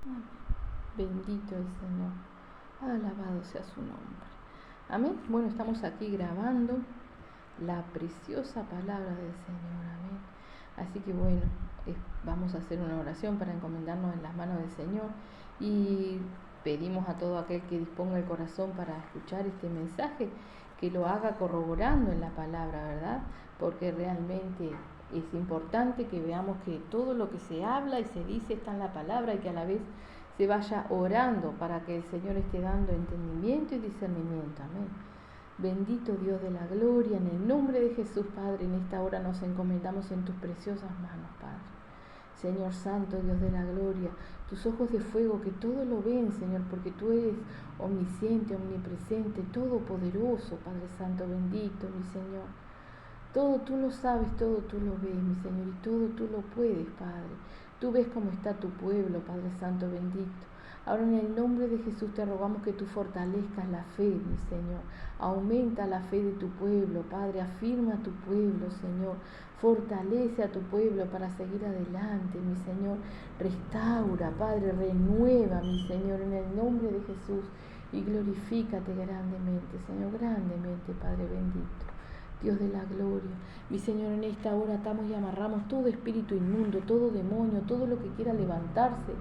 Amén. Bendito el Señor. Alabado sea su nombre. Amén. Bueno, estamos aquí grabando la preciosa palabra del Señor. Amén. Así que bueno, vamos a hacer una oración para encomendarnos en las manos del Señor y pedimos a todo aquel que disponga el corazón para escuchar este mensaje que lo haga corroborando en la palabra, ¿verdad? Porque realmente es importante que veamos que todo lo que se habla y se dice está en la palabra y que a la vez se vaya orando para que el Señor esté dando entendimiento y discernimiento. Amén. Bendito Dios de la gloria, en el nombre de Jesús, Padre, en esta hora nos encomendamos en tus preciosas manos, Padre. Señor Santo, Dios de la gloria, tus ojos de fuego que todo lo ven, Señor, porque tú eres omnisciente, omnipresente, todopoderoso, Padre Santo, bendito, mi Señor. Todo tú lo sabes, todo tú lo ves, mi Señor, y todo tú lo puedes, Padre. Tú ves cómo está tu pueblo, Padre Santo, bendito. Ahora en el nombre de Jesús te rogamos que tú fortalezcas la fe, mi Señor. Aumenta la fe de tu pueblo, Padre. Afirma a tu pueblo, Señor. Fortalece a tu pueblo para seguir adelante, mi Señor. Restaura, Padre. Renueva, mi Señor, en el nombre de Jesús. Y glorifícate grandemente, Señor, grandemente, Padre bendito. Dios de la gloria, mi Señor, en esta hora atamos y amarramos todo espíritu inmundo, todo demonio, todo lo que quiera levantarse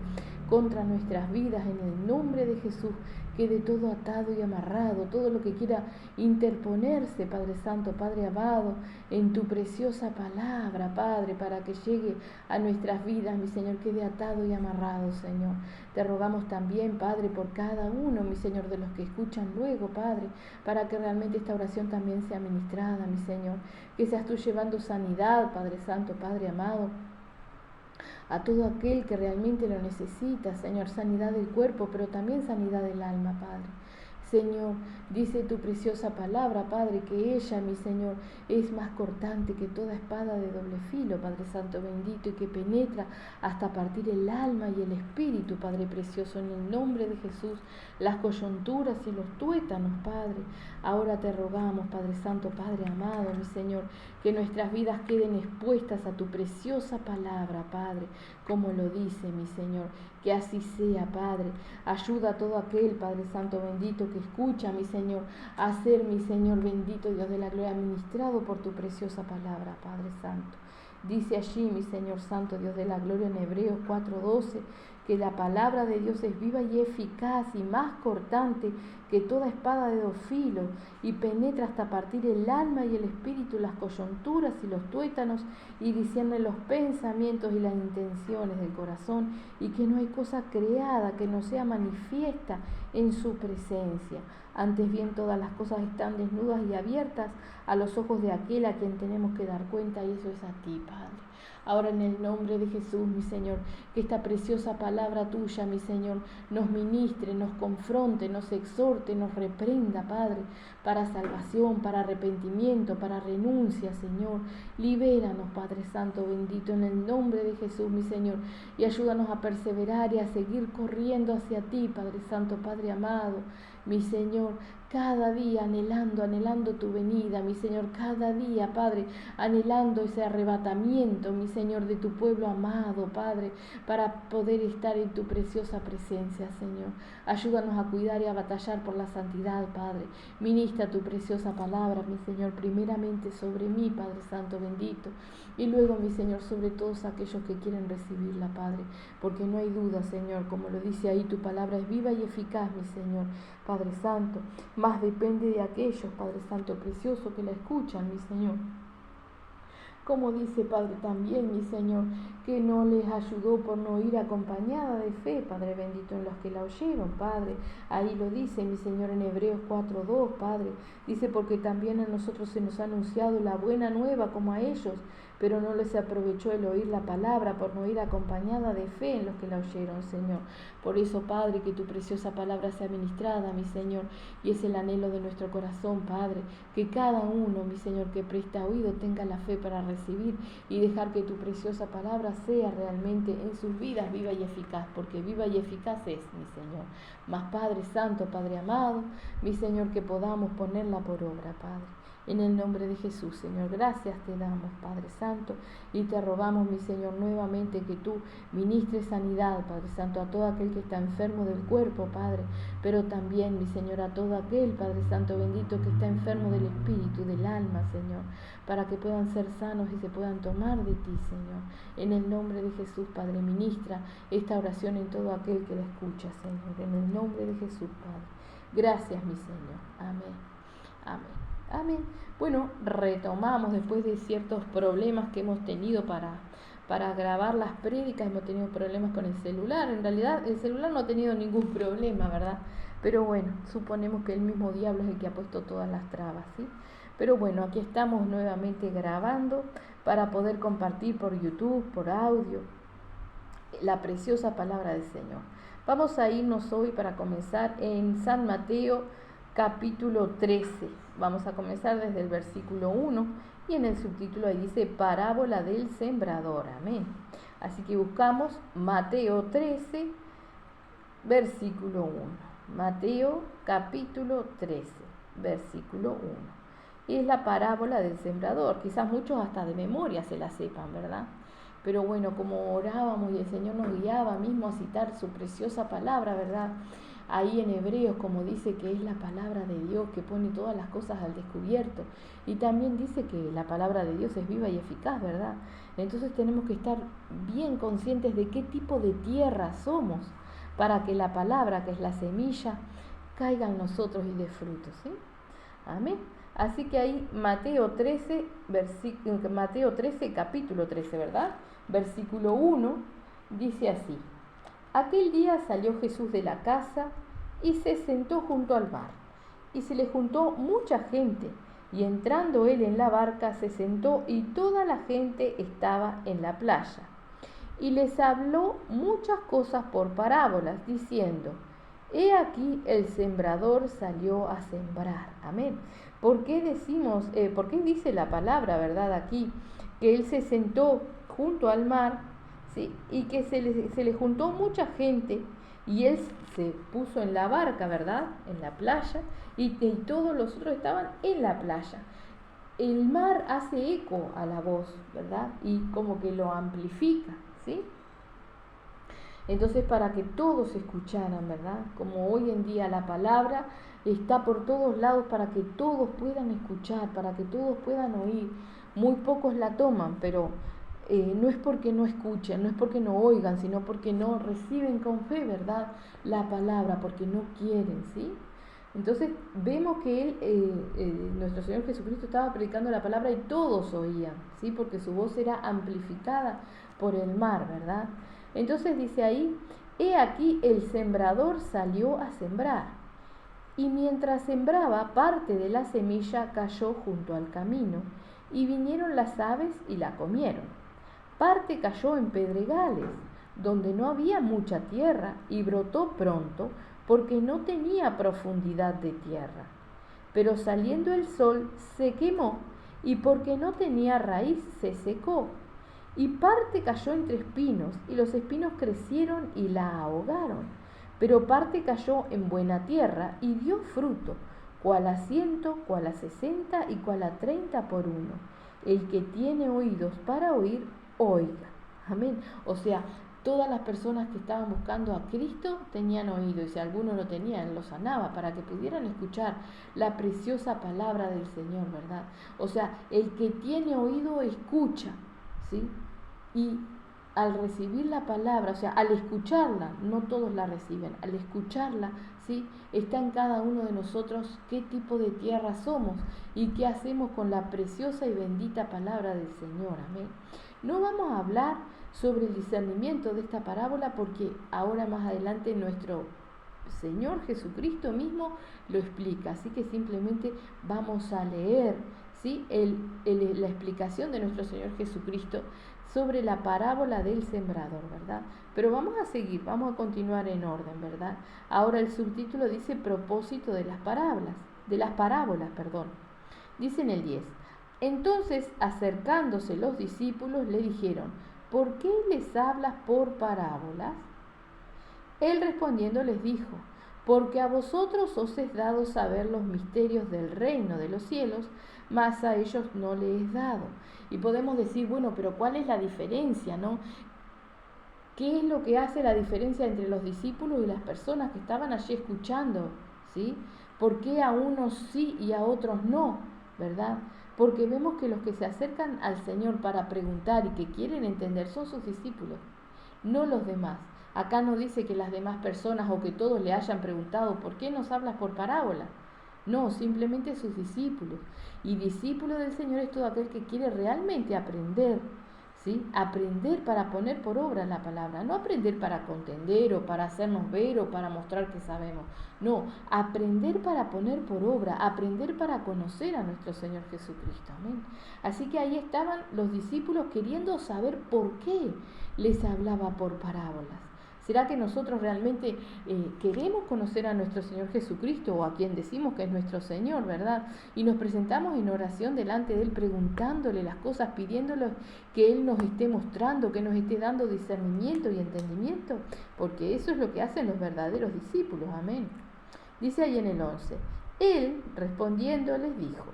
contra nuestras vidas en el nombre de Jesús, quede todo atado y amarrado, todo lo que quiera interponerse, Padre Santo, Padre amado, en tu preciosa palabra, Padre, para que llegue a nuestras vidas, mi Señor, quede atado y amarrado, Señor. Te rogamos también, Padre, por cada uno, mi Señor, de los que escuchan luego, Padre, para que realmente esta oración también sea ministrada, mi Señor, que seas tú llevando sanidad, Padre Santo, Padre amado, a todo aquel que realmente lo necesita, Señor, sanidad del cuerpo, pero también sanidad del alma, Padre. Señor, dice tu preciosa palabra, Padre, que ella, mi Señor, es más cortante que toda espada de doble filo, Padre Santo bendito, y que penetra hasta partir el alma y el espíritu, Padre precioso, en el nombre de Jesús, las coyunturas y los tuétanos, Padre. Ahora te rogamos, Padre Santo, Padre amado, mi Señor, que nuestras vidas queden expuestas a tu preciosa palabra, Padre, como lo dice, mi Señor. Que así sea, Padre. Ayuda a todo aquel, Padre Santo bendito, que escucha, mi Señor, a ser, mi Señor bendito, Dios de la gloria, ministrado por tu preciosa palabra, Padre Santo. Dice allí, mi Señor Santo, Dios de la gloria, en Hebreos 4:12, que la palabra de Dios es viva y eficaz y más cortante que toda espada de dos filos y penetra hasta partir el alma y el espíritu, las coyunturas y los tuétanos, y discierne los pensamientos y las intenciones del corazón, y que no hay cosa creada que no sea manifiesta en su presencia. Antes bien, todas las cosas están desnudas y abiertas a los ojos de aquel a quien tenemos que dar cuenta, y eso es a ti, Padre. Ahora en el nombre de Jesús, mi Señor, que esta preciosa palabra tuya, mi Señor, nos ministre, nos confronte, nos exhorte, nos reprenda, Padre, para salvación, para arrepentimiento, para renuncia, Señor. Libéranos, Padre Santo bendito, en el nombre de Jesús, mi Señor, y ayúdanos a perseverar y a seguir corriendo hacia ti, Padre Santo, Padre amado, mi Señor, cada día anhelando tu venida, mi Señor, cada día, Padre, anhelando ese arrebatamiento, mi Señor, de tu pueblo amado, Padre, para poder estar en tu preciosa presencia, Señor. Ayúdanos a cuidar y a batallar por la santidad, Padre. Ministra tu preciosa palabra, mi Señor, primeramente sobre mí, Padre Santo bendito, y luego, mi Señor, sobre todos aquellos que quieren recibirla, Padre, porque no hay duda, Señor, como lo dice ahí, tu palabra es viva y eficaz, mi Señor, Padre Santo. Más depende de aquellos, Padre Santo precioso, que la escuchan, mi Señor. Como dice, Padre, también, mi Señor, que no les ayudó por no ir acompañada de fe, Padre bendito, en los que la oyeron, Padre. Ahí lo dice, mi Señor, en Hebreos 4:2, Padre. Dice, porque también a nosotros se nos ha anunciado la buena nueva como a ellos, pero no les aprovechó el oír la palabra por no ir acompañada de fe en los que la oyeron, Señor. Por eso, Padre, que tu preciosa palabra sea ministrada, mi Señor, y es el anhelo de nuestro corazón, Padre, que cada uno, mi Señor, que presta oído tenga la fe para recibir y dejar que tu preciosa palabra sea realmente en sus vidas viva y eficaz, porque viva y eficaz es, mi Señor. Mas, Padre Santo, Padre amado, mi Señor, que podamos ponerla por obra, Padre. En el nombre de Jesús, Señor, gracias te damos, Padre Santo, y te rogamos, mi Señor, nuevamente que tú ministres sanidad, Padre Santo, a todo aquel que está enfermo del cuerpo, Padre, pero también, mi Señor, a todo aquel, Padre Santo bendito, que está enfermo del espíritu, del alma, Señor, para que puedan ser sanos y se puedan tomar de ti, Señor. En el nombre de Jesús, Padre, ministra esta oración en todo aquel que la escucha, Señor. En el nombre de Jesús, Padre. Gracias, mi Señor. Amén. Amén. Amén. Bueno, retomamos después de ciertos problemas que hemos tenido para grabar las prédicas. Hemos tenido problemas con el celular. En realidad, el celular no ha tenido ningún problema, ¿verdad? Pero bueno, suponemos que el mismo diablo es el que ha puesto todas las trabas, ¿sí? Pero bueno, aquí estamos nuevamente grabando para poder compartir por YouTube, por audio, la preciosa palabra del Señor. Vamos a irnos hoy para comenzar en San Mateo capítulo 13. Vamos a comenzar desde el versículo 1 y en el subtítulo ahí dice parábola del sembrador. Amén. Así que buscamos Mateo 13, versículo 1. Mateo capítulo 13, versículo 1. Es la parábola del sembrador. Quizás muchos hasta de memoria se la sepan, ¿verdad? Pero bueno, como orábamos y el Señor nos guiaba mismo a citar su preciosa palabra, ¿verdad? Ahí en Hebreos, como dice que es la palabra de Dios que pone todas las cosas al descubierto. Y también dice que la palabra de Dios es viva y eficaz, ¿verdad? Entonces tenemos que estar bien conscientes de qué tipo de tierra somos para que la palabra, que es la semilla, caiga en nosotros y dé frutos, ¿sí? Amén. Así que ahí Mateo 13, capítulo 13, ¿verdad? Versículo 1 dice así: Aquel día salió Jesús de la casa y se sentó junto al mar, y se le juntó mucha gente, y entrando él en la barca se sentó, y toda la gente estaba en la playa. Y les habló muchas cosas por parábolas, diciendo: He aquí el sembrador salió a sembrar. Amén. ¿Por qué dice la palabra, verdad, aquí, que él se sentó junto al mar, ¿sí? Y que se le juntó mucha gente y él se puso en la barca, verdad, en la playa, y todos los otros estaban en la playa? El mar hace eco a la voz, ¿verdad? Y como que lo amplifica, ¿sí? Entonces, para que todos escucharan, ¿verdad? Como hoy en día la palabra está por todos lados para que todos puedan escuchar, para que todos puedan oír. Muy pocos la toman, pero no es porque no escuchen, no es porque no oigan, sino porque no reciben con fe, ¿verdad? La palabra, porque no quieren, ¿sí? Entonces vemos que nuestro Señor Jesucristo estaba predicando la palabra y todos oían, ¿sí? Porque su voz era amplificada por el mar, ¿verdad? Entonces dice ahí: He aquí el sembrador salió a sembrar, y mientras sembraba, parte de la semilla cayó junto al camino, y vinieron las aves y la comieron. Parte cayó en pedregales, donde no había mucha tierra, y brotó pronto, porque no tenía profundidad de tierra. Pero saliendo el sol se quemó, y porque no tenía raíz se secó. Y parte cayó entre espinos, y los espinos crecieron y la ahogaron. Pero parte cayó en buena tierra y dio fruto, cual a 100, cual a 60 y cual a 30 por uno. El que tiene oídos para oír, oiga. Amén. O sea, todas las personas que estaban buscando a Cristo tenían oído, y si alguno lo tenía, Él lo sanaba para que pudieran escuchar la preciosa palabra del Señor, ¿verdad? O sea, el que tiene oído escucha, ¿sí? Y al recibir la palabra, o sea, al escucharla, no todos la reciben, al escucharla, ¿sí? Está en cada uno de nosotros qué tipo de tierra somos y qué hacemos con la preciosa y bendita palabra del Señor. Amén. No vamos a hablar sobre el discernimiento de esta parábola porque ahora más adelante nuestro Señor Jesucristo mismo lo explica, así que simplemente vamos a leer, ¿sí? La explicación de nuestro Señor Jesucristo sobre la parábola del sembrador, ¿verdad? Pero vamos a seguir, vamos a continuar en orden, ¿verdad? Ahora el subtítulo dice propósito de las parábolas, perdón. Dice en el 10: Entonces, acercándose los discípulos, le dijeron: ¿Por qué les hablas por parábolas? Él respondiendo les dijo: porque a vosotros os es dado saber los misterios del reino de los cielos, mas a ellos no les es dado. Y podemos decir, bueno, pero ¿cuál es la diferencia, no? ¿Qué es lo que hace la diferencia entre los discípulos y las personas que estaban allí escuchando? ¿Sí? ¿Por qué a unos sí y a otros no? ¿Verdad? Porque vemos que los que se acercan al Señor para preguntar y que quieren entender son sus discípulos, no los demás. Acá no dice que las demás personas o que todos le hayan preguntado, ¿por qué nos hablas por parábola? No, simplemente sus discípulos. Y discípulo del Señor es todo aquel que quiere realmente aprender, ¿sí? Aprender para poner por obra la palabra, no aprender para contender o para hacernos ver o para mostrar que sabemos. No, aprender para poner por obra, aprender para conocer a nuestro Señor Jesucristo. Amén. Así que ahí estaban los discípulos queriendo saber por qué les hablaba por parábolas. ¿Será que nosotros realmente queremos conocer a nuestro Señor Jesucristo o a quien decimos que es nuestro Señor, verdad? Y nos presentamos en oración delante de Él preguntándole las cosas, pidiéndole que Él nos esté mostrando, que nos esté dando discernimiento y entendimiento, porque eso es lo que hacen los verdaderos discípulos, amén. Dice ahí en el 11, Él respondiendo les dijo,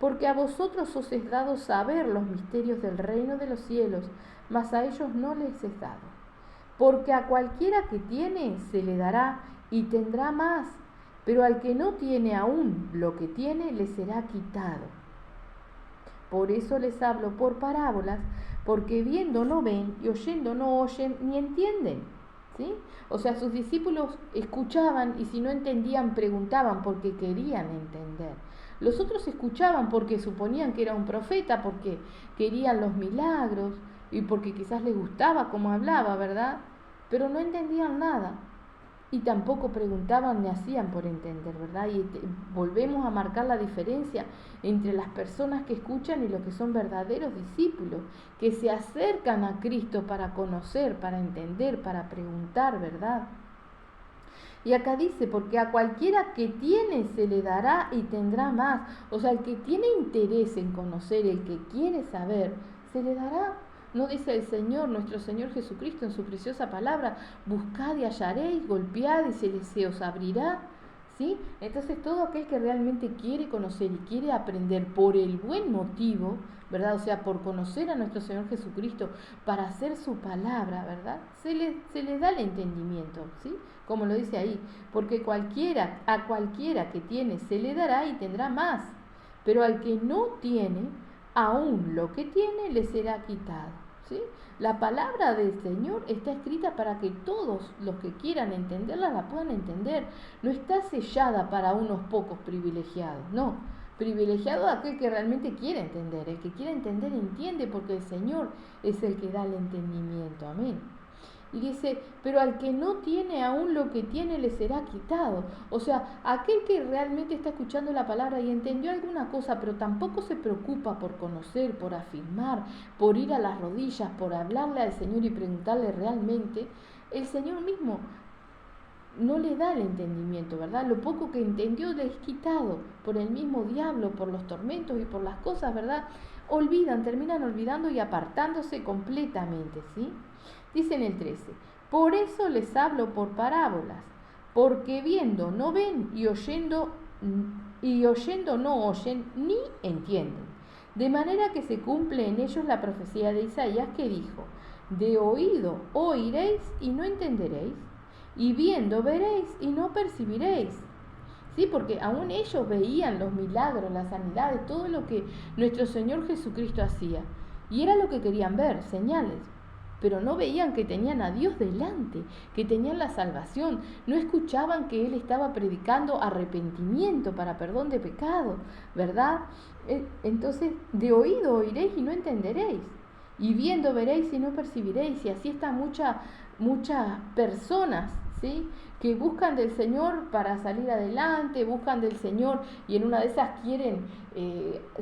porque a vosotros os es dado saber los misterios del reino de los cielos, mas a ellos no les es dado. Porque a cualquiera que tiene se le dará y tendrá más, pero al que no tiene aún lo que tiene le será quitado. Por eso les hablo por parábolas, porque viendo no ven y oyendo no oyen ni entienden. ¿Sí? O sea, sus discípulos escuchaban y si no entendían preguntaban porque querían entender. Los otros escuchaban porque suponían que era un profeta, porque querían los milagros y porque quizás les gustaba cómo hablaba, ¿verdad? Pero no entendían nada y tampoco preguntaban ni hacían por entender, ¿verdad? Y volvemos a marcar la diferencia entre las personas que escuchan y los que son verdaderos discípulos, que se acercan a Cristo para conocer, para entender, para preguntar, ¿verdad? Y acá dice, porque a cualquiera que tiene se le dará y tendrá más. O sea, el que tiene interés en conocer, el que quiere saber, se le dará. ¿No dice el Señor, nuestro Señor Jesucristo en su preciosa palabra, buscad y hallaréis, golpead y se os abrirá? ¿Sí? Entonces todo aquel que realmente quiere conocer y quiere aprender por el buen motivo, ¿verdad? O sea, por conocer a nuestro Señor Jesucristo, para hacer su palabra, ¿verdad? Se le da el entendimiento, ¿sí? Como lo dice ahí, porque a cualquiera que tiene se le dará y tendrá más, pero al que no tiene, aún lo que tiene le será quitado. ¿Sí? La palabra del Señor está escrita para que todos los que quieran entenderla la puedan entender. No está sellada para unos pocos privilegiados, no. Privilegiado aquel que realmente quiere entender. El que quiere entender entiende porque el Señor es el que da el entendimiento. Amén. Y dice, pero al que no tiene aún lo que tiene le será quitado. O sea, aquel que realmente está escuchando la palabra y entendió alguna cosa, pero tampoco se preocupa por conocer, por afirmar, por ir a las rodillas, por hablarle al Señor y preguntarle realmente, el Señor mismo no le da el entendimiento, ¿verdad? Lo poco que entendió le es quitado por el mismo diablo, por los tormentos y por las cosas, ¿verdad? Terminan olvidando y apartándose completamente, ¿sí? Dice en el 13, por eso les hablo por parábolas, porque viendo no ven y oyendo no oyen ni entienden. De manera que se cumple en ellos la profecía de Isaías que dijo, de oído oiréis y no entenderéis, y viendo veréis y no percibiréis. ¿Sí? Porque aún ellos veían los milagros, las sanidades, todo lo que nuestro Señor Jesucristo hacía. Y era lo que querían ver, señales. Pero no veían que tenían a Dios delante, que tenían la salvación. No escuchaban que Él estaba predicando arrepentimiento para perdón de pecado, ¿verdad? Entonces, de oído oiréis y no entenderéis. Y viendo veréis y no percibiréis. Y así están muchas personas, ¿sí? Que buscan del Señor para salir adelante, buscan del Señor y en una de esas quieren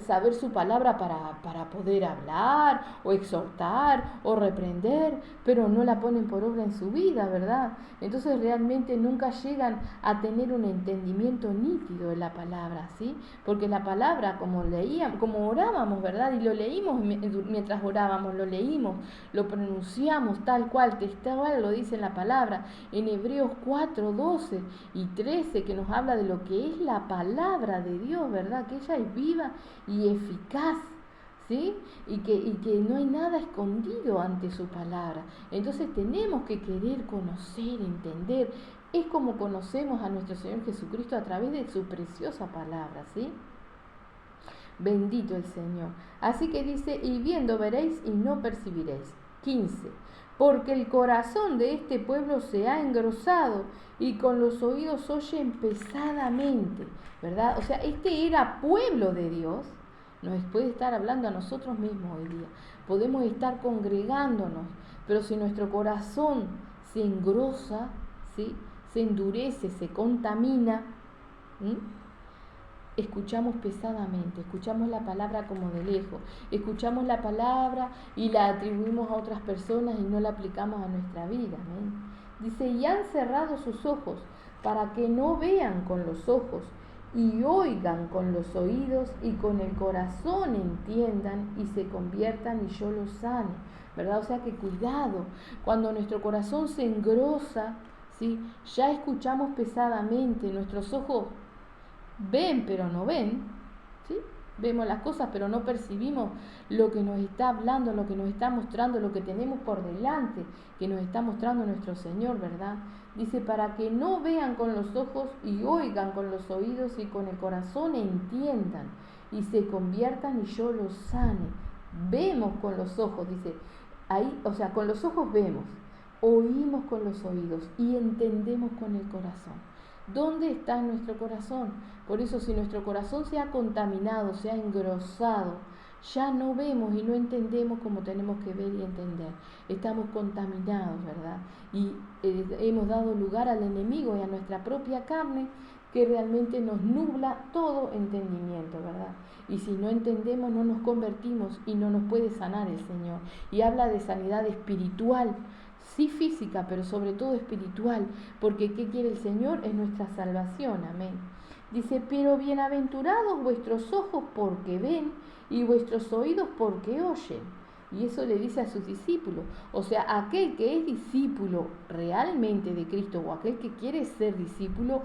saber su palabra para poder hablar o exhortar o reprender, pero no la ponen por obra en su vida, ¿verdad? Entonces realmente nunca llegan a tener un entendimiento nítido de la palabra, ¿sí? Porque la palabra, como orábamos, ¿verdad? Y lo leímos mientras orábamos, lo leímos, lo pronunciamos tal cual, textual lo dice en la palabra. En hebreo Hebreos 4, 12 y 13, que nos habla de lo que es la palabra de Dios, ¿verdad? Que ella es viva y eficaz, ¿sí? Y que no hay nada escondido ante su palabra. Entonces tenemos que querer conocer, entender. Es como conocemos a nuestro Señor Jesucristo a través de su preciosa palabra, ¿sí? Bendito el Señor. Así que dice, y viendo veréis y no percibiréis. 15. Porque el corazón de este pueblo se ha engrosado y con los oídos oyen pesadamente, ¿verdad? O sea, este era pueblo de Dios. Nos puede estar hablando a nosotros mismos hoy día. Podemos estar congregándonos, pero si nuestro corazón se engrosa, ¿sí? Se endurece, se contamina, ¿sí? Escuchamos pesadamente, escuchamos la palabra como de lejos, escuchamos la palabra y la atribuimos a otras personas y no la aplicamos a nuestra vida. ¿Amén? Dice, y han cerrado sus ojos para que no vean con los ojos y oigan con los oídos y con el corazón entiendan y se conviertan y yo los sane, ¿verdad? O sea que cuidado, cuando nuestro corazón se engrosa, ¿sí? Ya escuchamos pesadamente, nuestros ojos ven pero no ven, ¿sí? Vemos las cosas pero no percibimos lo que nos está hablando, lo que nos está mostrando, lo que tenemos por delante, que nos está mostrando nuestro Señor, ¿verdad? Dice, para que no vean con los ojos y oigan con los oídos y con el corazón entiendan y se conviertan y yo los sane. Vemos con los ojos, dice, ahí, o sea, con los ojos vemos, oímos con los oídos y entendemos con el corazón. ¿Dónde está nuestro corazón? Por eso, si nuestro corazón se ha contaminado, se ha engrosado, ya no vemos y no entendemos como tenemos que ver y entender. Estamos contaminados, ¿verdad? Y hemos dado lugar al enemigo y a nuestra propia carne, que realmente nos nubla todo entendimiento, ¿verdad? Y si no entendemos, no nos convertimos y no nos puede sanar el Señor. Y habla de sanidad espiritual, sí física, pero sobre todo espiritual, porque ¿qué quiere el Señor? Es nuestra salvación, amén. Dice, pero bienaventurados vuestros ojos porque ven y vuestros oídos porque oyen. Y eso le dice a sus discípulos. O sea, aquel que es discípulo realmente de Cristo o aquel que quiere ser discípulo,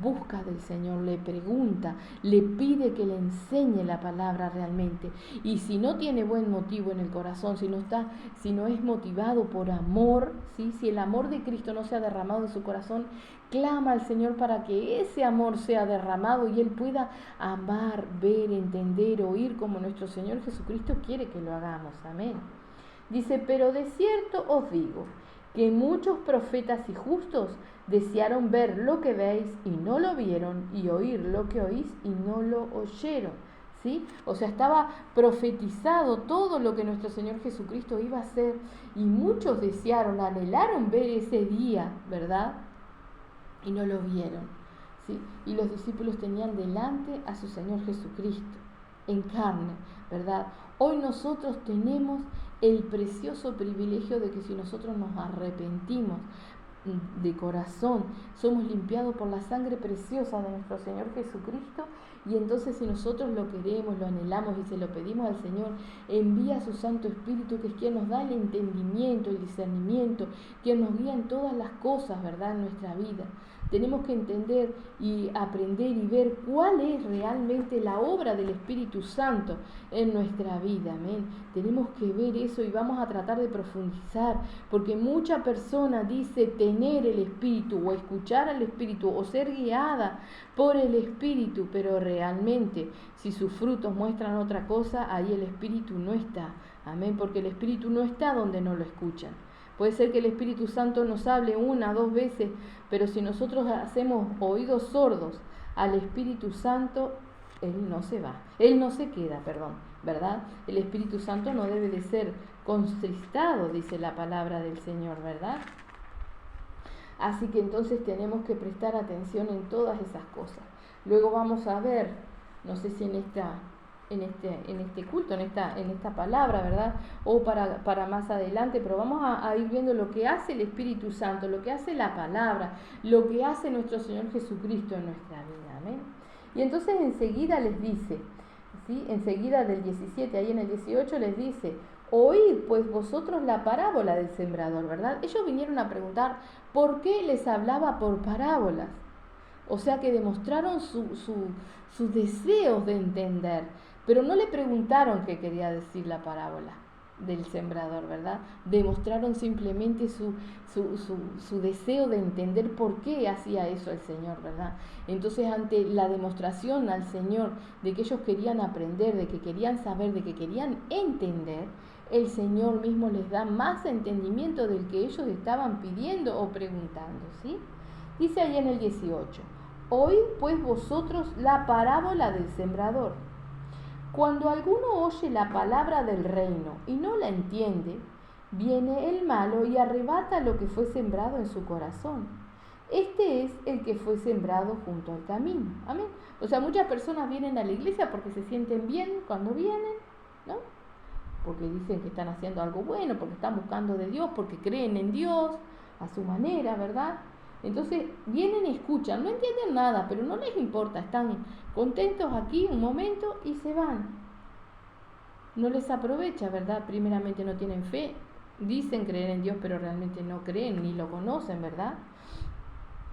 busca del Señor, le pregunta, le pide que le enseñe la palabra realmente. Y si no tiene buen motivo en el corazón, si no es motivado por amor, ¿sí? Si el amor de Cristo no se ha derramado en su corazón, clama al Señor para que ese amor sea derramado y Él pueda amar, ver, entender, oír como nuestro Señor Jesucristo quiere que lo hagamos. Amén. Dice, pero de cierto os digo, que muchos profetas y justos desearon ver lo que veis y no lo vieron, y oír lo que oís y no lo oyeron. ¿Sí? O sea, estaba profetizado todo lo que nuestro Señor Jesucristo iba a hacer, y muchos desearon, anhelaron ver ese día, ¿verdad? Y no lo vieron, ¿sí? Y los discípulos tenían delante a su Señor Jesucristo en carne, ¿verdad? Hoy nosotros tenemos el precioso privilegio de que si nosotros nos arrepentimos de corazón, somos limpiados por la sangre preciosa de nuestro Señor Jesucristo, y entonces si nosotros lo queremos, lo anhelamos y se lo pedimos al Señor, envía a su Santo Espíritu, que es quien nos da el entendimiento, el discernimiento, quien nos guía en todas las cosas, ¿verdad?, en nuestra vida. Tenemos que entender y aprender y ver cuál es realmente la obra del Espíritu Santo en nuestra vida, amén. Tenemos que ver eso y vamos a tratar de profundizar, porque mucha persona dice tener el Espíritu o escuchar al Espíritu o ser guiada por el Espíritu, pero realmente si sus frutos muestran otra cosa, ahí el Espíritu no está, amén, porque el Espíritu no está donde no lo escuchan. Puede ser que el Espíritu Santo nos hable 1 o 2 veces, pero si nosotros hacemos oídos sordos al Espíritu Santo, Él no se queda, ¿verdad? El Espíritu Santo no debe de ser contristado, dice la palabra del Señor, ¿verdad? Así que entonces tenemos que prestar atención en todas esas cosas. Luego vamos a ver, no sé si en este culto, en esta palabra, ¿verdad? O para más adelante, pero vamos a ir viendo lo que hace el Espíritu Santo, lo que hace la palabra, lo que hace nuestro Señor Jesucristo en nuestra vida, amén. Y entonces enseguida les dice, ¿sí? Enseguida del 17, ahí en el 18 les dice, Oíd pues vosotros la parábola del sembrador, ¿verdad? Ellos vinieron a preguntar por qué les hablaba por parábolas. O sea que demostraron sus deseos de entender, pero no le preguntaron qué quería decir la parábola del sembrador, ¿verdad? Demostraron simplemente su deseo de entender por qué hacía eso el Señor, ¿verdad? Entonces, ante la demostración al Señor de que ellos querían aprender, de que querían saber, de que querían entender, el Señor mismo les da más entendimiento del que ellos estaban pidiendo o preguntando, ¿sí? Dice ahí en el 18, oíd pues vosotros la parábola del sembrador. Cuando alguno oye la palabra del reino y no la entiende, viene el malo y arrebata lo que fue sembrado en su corazón. Este es el que fue sembrado junto al camino. Amén. O sea, muchas personas vienen a la iglesia porque se sienten bien cuando vienen, ¿no? Porque dicen que están haciendo algo bueno, porque están buscando de Dios, porque creen en Dios a su manera, ¿verdad? Entonces vienen y escuchan, no entienden nada, pero no les importa, están contentos aquí un momento y se van. No les aprovecha, ¿verdad? Primeramente no tienen fe, dicen creer en Dios, pero realmente no creen ni lo conocen, ¿verdad?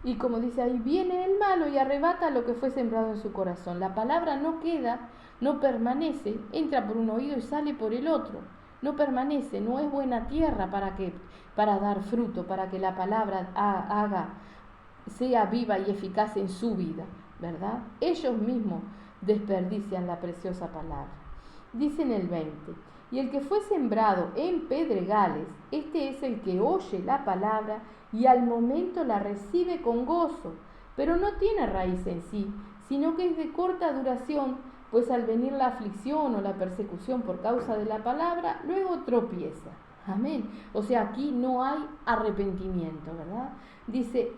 Y como dice ahí, viene el malo y arrebata lo que fue sembrado en su corazón. La palabra no queda, no permanece, entra por un oído y sale por el otro. No permanece, no es buena tierra para dar fruto, para que la palabra sea viva y eficaz en su vida, ¿verdad? Ellos mismos desperdician la preciosa palabra. Dice en el 20, y el que fue sembrado en pedregales, este es el que oye la palabra y al momento la recibe con gozo, pero no tiene raíz en sí, sino que es de corta duración, pues al venir la aflicción o la persecución por causa de la palabra, luego tropieza. Amén. O sea, aquí no hay arrepentimiento, ¿verdad? Dice,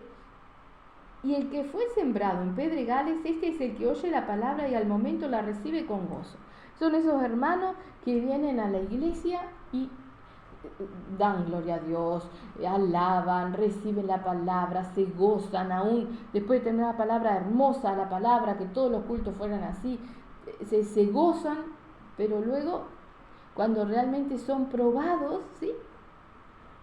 y el que fue sembrado en pedregales, este es el que oye la palabra y al momento la recibe con gozo. Son esos hermanos que vienen a la iglesia y dan gloria a Dios, alaban, reciben la palabra, se gozan aún, después de tener una palabra hermosa, la palabra, que todos los cultos fueran así, se gozan, pero luego, cuando realmente son probados, ¿sí?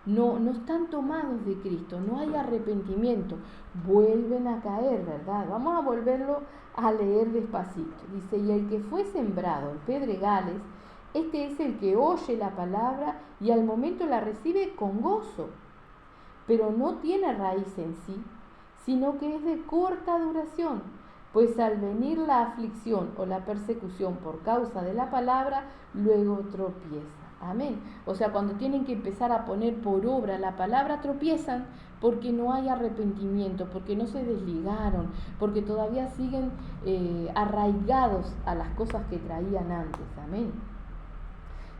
No están tomados de Cristo, no hay arrepentimiento, vuelven a caer, ¿verdad? Vamos a volverlo a leer despacito. Dice, y el que fue sembrado en pedregales, este es el que oye la palabra y al momento la recibe con gozo, pero no tiene raíz en sí, sino que es de corta duración, pues al venir la aflicción o la persecución por causa de la palabra, luego tropieza. Amén. O sea, cuando tienen que empezar a poner por obra la palabra, tropiezan porque no hay arrepentimiento, porque no se desligaron, porque todavía siguen arraigados a las cosas que traían antes. Amén.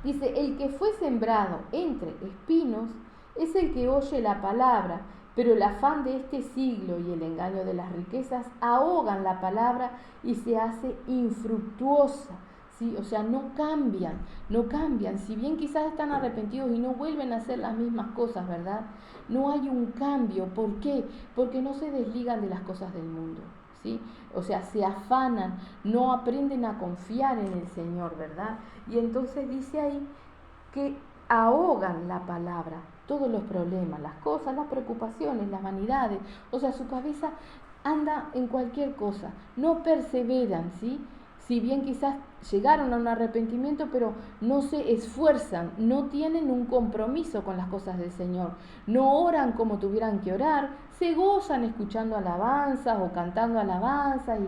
Dice, el que fue sembrado entre espinos es el que oye la palabra, pero el afán de este siglo y el engaño de las riquezas ahogan la palabra y se hace infructuosa. ¿Sí? O sea, no cambian. Si bien quizás están arrepentidos y no vuelven a hacer las mismas cosas, ¿verdad? No hay un cambio. ¿Por qué? Porque no se desligan de las cosas del mundo, ¿sí? O sea, se afanan, no aprenden a confiar en el Señor, ¿verdad? Y entonces dice ahí que ahogan la palabra, todos los problemas, las cosas, las preocupaciones, las vanidades. O sea, su cabeza anda en cualquier cosa, no perseveran, ¿sí? Si bien quizás llegaron a un arrepentimiento, pero no se esfuerzan, no tienen un compromiso con las cosas del Señor, no oran como tuvieran que orar, se gozan escuchando alabanzas o cantando alabanzas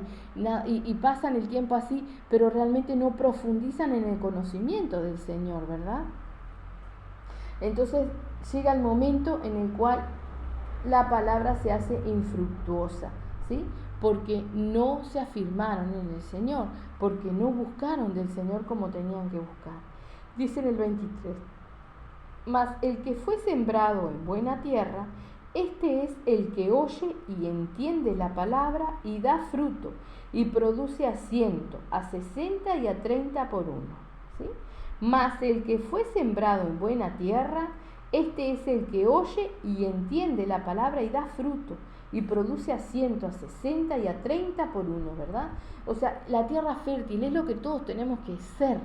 y pasan el tiempo así, pero realmente no profundizan en el conocimiento del Señor, ¿verdad? Entonces llega el momento en el cual la palabra se hace infructuosa, ¿sí? Porque no se afirmaron en el Señor, porque no buscaron del Señor como tenían que buscar. Dice en el 23, mas el que fue sembrado en buena tierra, este es el que oye y entiende la palabra y da fruto, y produce a 100, a 60 y a 30 por uno, ¿sí? Mas el que fue sembrado en buena tierra, este es el que oye y entiende la palabra y da fruto, y produce a 100, a 60 y a 30 por uno, ¿verdad? O sea, la tierra fértil es lo que todos tenemos que ser.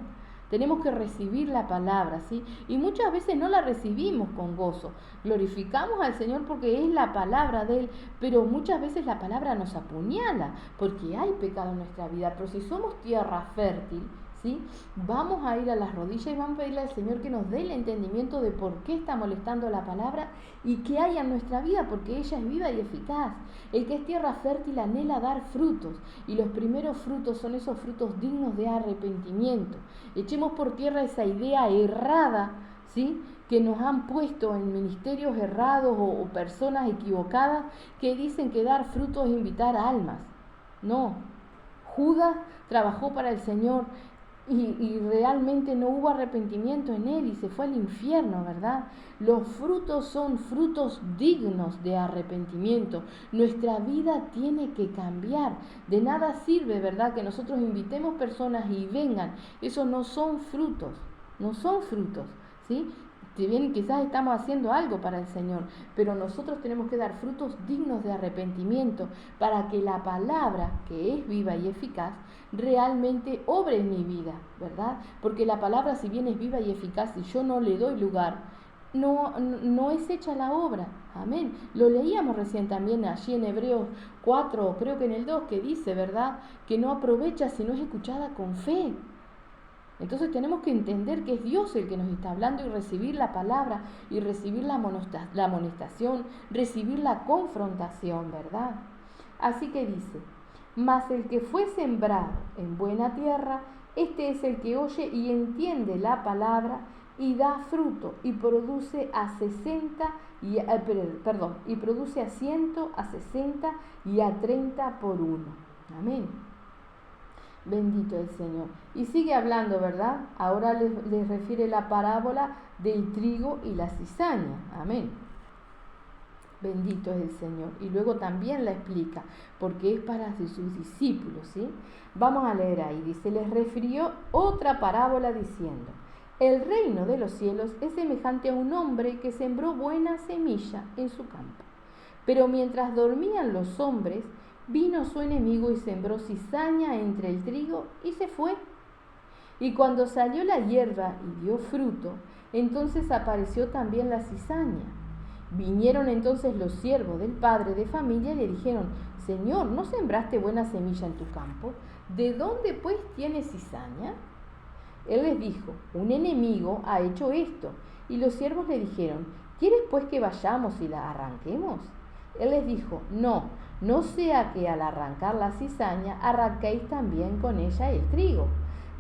tenemos que recibir la palabra, ¿sí? Y muchas veces no la recibimos con gozo. Glorificamos al Señor porque es la palabra de Él, pero muchas veces la palabra nos apuñala porque hay pecado en nuestra vida. Pero si somos tierra fértil, ¿sí? Vamos a ir a las rodillas y vamos a pedirle al Señor que nos dé el entendimiento de por qué está molestando la palabra y qué hay en nuestra vida, porque ella es viva y eficaz. El que es tierra fértil anhela dar frutos, y los primeros frutos son esos frutos dignos de arrepentimiento. Echemos por tierra esa idea errada, ¿sí?, que nos han puesto en ministerios errados o personas equivocadas que dicen que dar frutos es invitar almas. No, Judas trabajó para el Señor y realmente no hubo arrepentimiento en él y se fue al infierno, ¿verdad? Los frutos son frutos dignos de arrepentimiento. Nuestra vida tiene que cambiar. De nada sirve, ¿verdad?, que nosotros invitemos personas y vengan. Esos no son frutos, ¿sí? Si bien quizás estamos haciendo algo para el Señor, pero nosotros tenemos que dar frutos dignos de arrepentimiento para que la palabra, que es viva y eficaz, realmente obre en mi vida, ¿verdad? Porque la palabra, si bien es viva y eficaz y yo no le doy lugar, no es hecha la obra. Amén. Lo leíamos recién también allí en Hebreos 4, creo que en el 2, que dice, ¿verdad?, que no aprovecha si no es escuchada con fe. Entonces tenemos que entender que es Dios el que nos está hablando y recibir la palabra y recibir la amonestación, recibir la confrontación, ¿verdad? Así que dice, mas el que fue sembrado en buena tierra, este es el que oye y entiende la palabra y da fruto y produce a 60 y produce a 100, a 60 y a 30 por uno. Amén. Bendito el Señor. Y sigue hablando, ¿verdad? Ahora les refiere la parábola del trigo y la cizaña. Amén. Bendito es el Señor. Y luego también la explica, porque es para sus discípulos, ¿sí? Vamos a leer ahí. Dice, les refirió otra parábola diciendo, el reino de los cielos es semejante a un hombre que sembró buena semilla en su campo. Pero mientras dormían los hombres, vino su enemigo y sembró cizaña entre el trigo y se fue. Y cuando salió la hierba y dio fruto, entonces apareció también la cizaña. Vinieron entonces los siervos del padre de familia y le dijeron, Señor, ¿no sembraste buena semilla en tu campo? ¿De dónde pues tienes cizaña? Él les dijo, un enemigo ha hecho esto. Y los siervos le dijeron, ¿quieres pues que vayamos y la arranquemos? Él les dijo, no sea que al arrancar la cizaña arranquéis también con ella el trigo.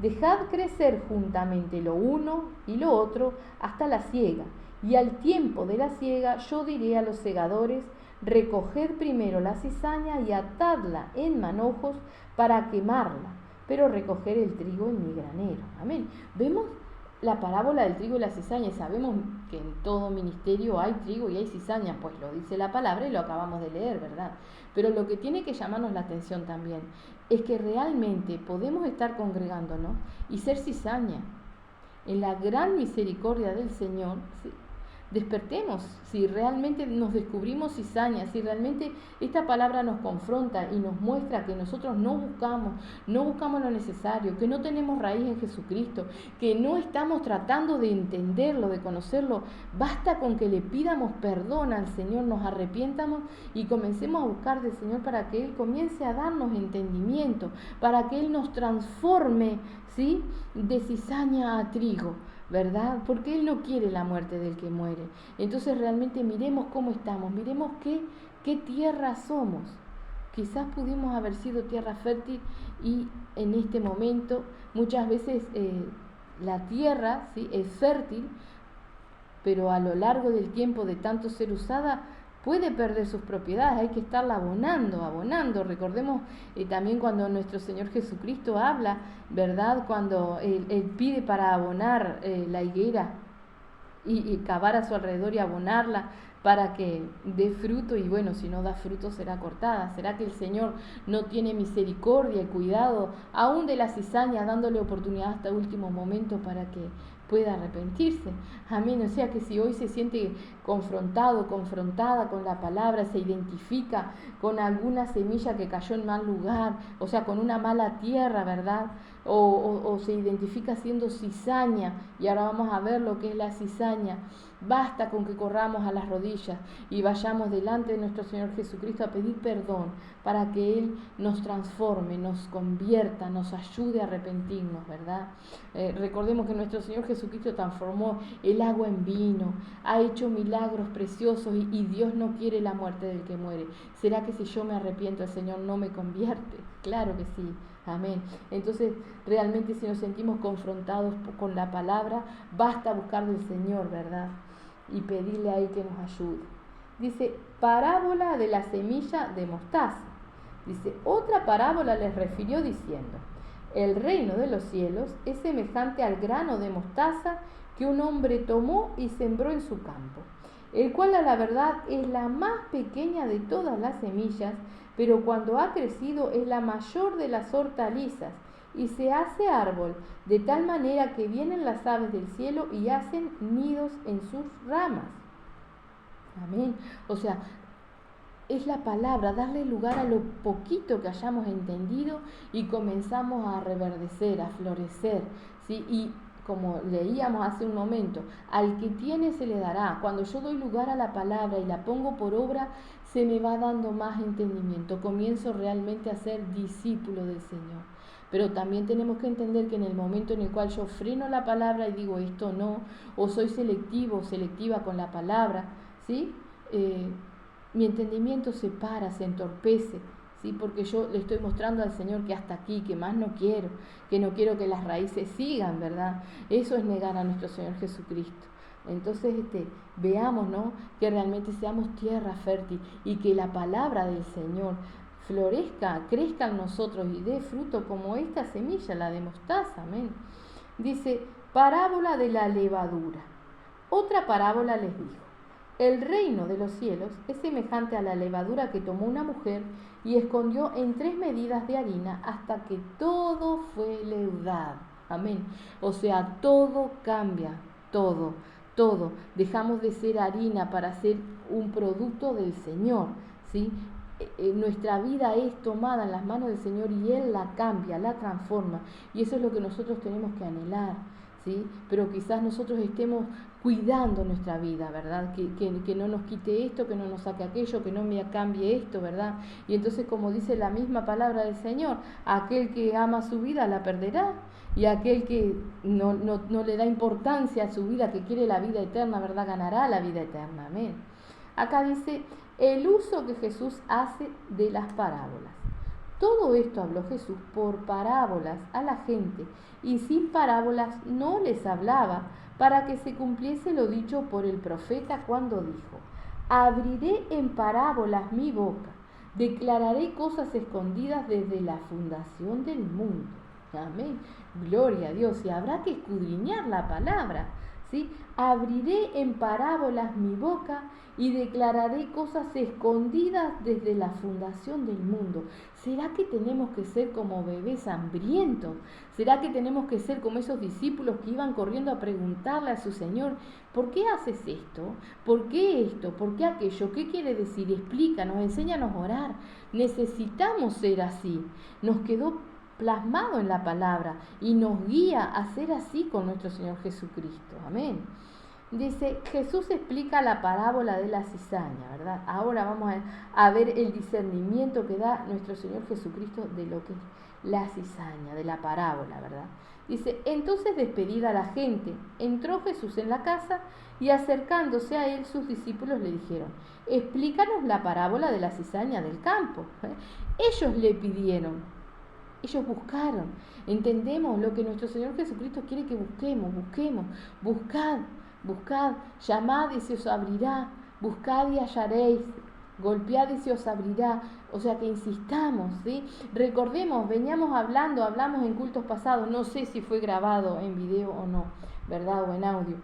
Dejad crecer juntamente lo uno y lo otro hasta la siega. Y al tiempo de la siega yo diré a los segadores, recoged primero la cizaña y atadla en manojos para quemarla, pero recoger el trigo en mi granero. Amén. Vemos la parábola del trigo y la cizaña y sabemos que en todo ministerio hay trigo y hay cizaña, pues lo dice la palabra y lo acabamos de leer, ¿verdad? Pero lo que tiene que llamarnos la atención también es que realmente podemos estar congregándonos y ser cizaña. En la gran misericordia del Señor, ¿sí?, despertemos, si realmente nos descubrimos cizaña, si realmente esta palabra nos confronta y nos muestra que nosotros no buscamos lo necesario, que no tenemos raíz en Jesucristo, que no estamos tratando de entenderlo, de conocerlo. Basta con que le pidamos perdón al Señor, nos arrepientamos y comencemos a buscar del Señor para que Él comience a darnos entendimiento, para que Él nos transforme, ¿sí?, de cizaña a trigo, ¿verdad? Porque Él no quiere la muerte del que muere. Entonces realmente miremos cómo estamos, miremos qué tierra somos. Quizás pudimos haber sido tierra fértil y en este momento muchas veces la tierra, ¿sí?, es fértil, pero a lo largo del tiempo de tanto ser usada puede perder sus propiedades, hay que estarla abonando. Recordemos también cuando nuestro Señor Jesucristo habla, ¿verdad?, cuando él pide para abonar la higuera y cavar a su alrededor y abonarla para que dé fruto, y bueno, si no da fruto será cortada. ¿Será que el Señor no tiene misericordia y cuidado aún de la cizaña, dándole oportunidad hasta último momento para que pueda arrepentirse. Amén. O sea que si hoy se siente confrontado, confrontada con la palabra, se identifica con alguna semilla que cayó en mal lugar, o sea, con una mala tierra, ¿verdad? O se identifica siendo cizaña, y ahora vamos a ver lo que es la cizaña. Basta con que corramos a las rodillas y vayamos delante de nuestro Señor Jesucristo a pedir perdón para que Él nos transforme, nos convierta, nos ayude a arrepentirnos, ¿verdad? Recordemos que nuestro Señor Jesucristo transformó el agua en vino, ha hecho milagros preciosos y Dios no quiere la muerte del que muere. ¿Será que si yo me arrepiento el Señor no me convierte? Claro que sí. Amén. Entonces, realmente si nos sentimos confrontados con la palabra, basta buscar del Señor, ¿verdad? Y pedirle a Él que nos ayude. Dice, parábola de la semilla de mostaza. Dice, otra parábola les refirió diciendo, el reino de los cielos es semejante al grano de mostaza que un hombre tomó y sembró en su campo, el cual a la verdad es la más pequeña de todas las semillas, pero cuando ha crecido es la mayor de las hortalizas y se hace árbol, de tal manera que vienen las aves del cielo y hacen nidos en sus ramas. Amén. O sea, es la palabra, darle lugar a lo poquito que hayamos entendido y comenzamos a reverdecer, a florecer, ¿sí? Y como leíamos hace un momento, al que tiene se le dará. Cuando yo doy lugar a la palabra y la pongo por obra, se me va dando más entendimiento. Comienzo realmente a ser discípulo del Señor. Pero también tenemos que entender que en el momento en el cual yo freno la palabra y digo esto no, o soy selectivo o selectiva con la palabra, ¿sí? Mi entendimiento se para, se entorpece, ¿sí? Porque yo le estoy mostrando al Señor que hasta aquí, que más no quiero, que no quiero que las raíces sigan, ¿verdad? Eso es negar a nuestro Señor Jesucristo. Entonces veamos, ¿no?, que realmente seamos tierra fértil y que la palabra del Señor florezca, crezca en nosotros y dé fruto como esta semilla, la de mostaza. Amén. Dice, parábola de la levadura. Otra parábola les dijo, el reino de los cielos es semejante a la levadura que tomó una mujer y escondió en 3 medidas de harina hasta que todo fue leudado. Amén. O sea, todo cambia, todo. Dejamos de ser harina para ser un producto del Señor, ¿sí? Nuestra vida es tomada en las manos del Señor y Él la cambia, la transforma. Y eso es lo que nosotros tenemos que anhelar, ¿sí? Pero quizás nosotros estemos cuidando nuestra vida, ¿verdad? Que no nos quite esto, que no nos saque aquello, que no me cambie esto, ¿verdad? Y entonces, como dice la misma palabra del Señor, aquel que ama su vida la perderá, y aquel que no le da importancia a su vida, que quiere la vida eterna, ¿verdad?, ganará la vida eterna. Amén. Acá dice, el uso que Jesús hace de las parábolas. Todo esto habló Jesús por parábolas a la gente, y sin parábolas no les hablaba, para que se cumpliese lo dicho por el profeta cuando dijo, abriré en parábolas mi boca, declararé cosas escondidas desde la fundación del mundo. Amén. Gloria a Dios. Y habrá que escudriñar la palabra, ¿sí? Abriré en parábolas mi boca y declararé cosas escondidas desde la fundación del mundo. ¿Será que tenemos que ser como bebés hambrientos? ¿Será que tenemos que ser como esos discípulos que iban corriendo a preguntarle a su Señor, ¿por qué haces esto? ¿Por qué esto? ¿Por qué aquello? ¿Qué quiere decir? Explícanos, enséñanos a orar. Necesitamos ser así. Nos quedó plasmado en la palabra y nos guía a ser así con nuestro Señor Jesucristo. Amén. Dice, Jesús explica la parábola de la cizaña, ¿verdad? Ahora vamos a ver el discernimiento que da nuestro Señor Jesucristo de lo que es la cizaña, de la parábola, ¿verdad? Dice, entonces despedida la gente, entró Jesús en la casa y acercándose a él sus discípulos le dijeron, explícanos la parábola de la cizaña del campo. Ellos le pidieron. Ellos buscaron. Entendemos lo que nuestro Señor Jesucristo quiere que busquemos. Buscad, llamad y se os abrirá, buscad y hallaréis, golpead y se os abrirá. O sea que insistamos, ¿sí? Recordemos, hablamos en cultos pasados, no sé si fue grabado en video o no, ¿verdad? O en audio.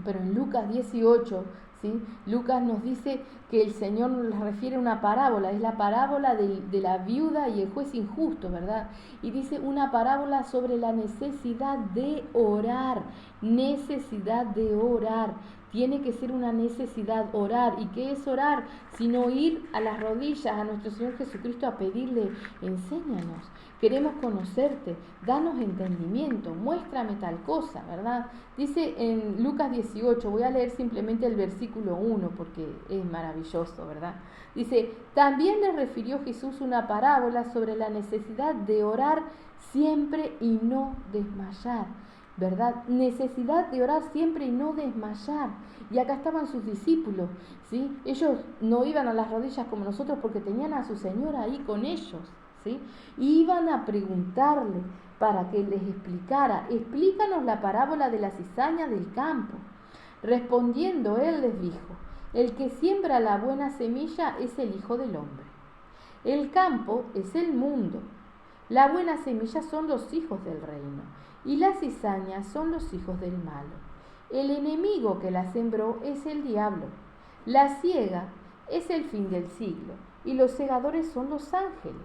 Pero en Lucas 18, ¿sí? Lucas nos dice que el Señor nos refiere a una parábola, es la parábola de la viuda y el juez injusto, ¿verdad? Y dice una parábola sobre la necesidad de orar, necesidad de orar. Tiene que ser una necesidad orar. ¿Y qué es orar? Sino ir a las rodillas a nuestro Señor Jesucristo a pedirle, enséñanos, queremos conocerte, danos entendimiento, muéstrame tal cosa, ¿verdad? Dice en Lucas 18, voy a leer simplemente el versículo 1 porque es maravilloso, ¿verdad? Dice, también le refirió Jesús una parábola sobre la necesidad de orar siempre y no desmayar, ¿verdad? Necesidad de orar siempre y no desmayar. Y acá estaban sus discípulos, ¿sí? Ellos no iban a las rodillas como nosotros porque tenían a su Señor ahí con ellos, ¿sí? Y iban a preguntarle para que les explicara, explícanos la parábola de la cizaña del campo. Respondiendo él les dijo, el que siembra la buena semilla es el Hijo del Hombre. El campo es el mundo. La buena semilla son los hijos del reino y las cizañas son los hijos del malo. El enemigo que la sembró es el diablo. La siega es el fin del siglo y los segadores son los ángeles.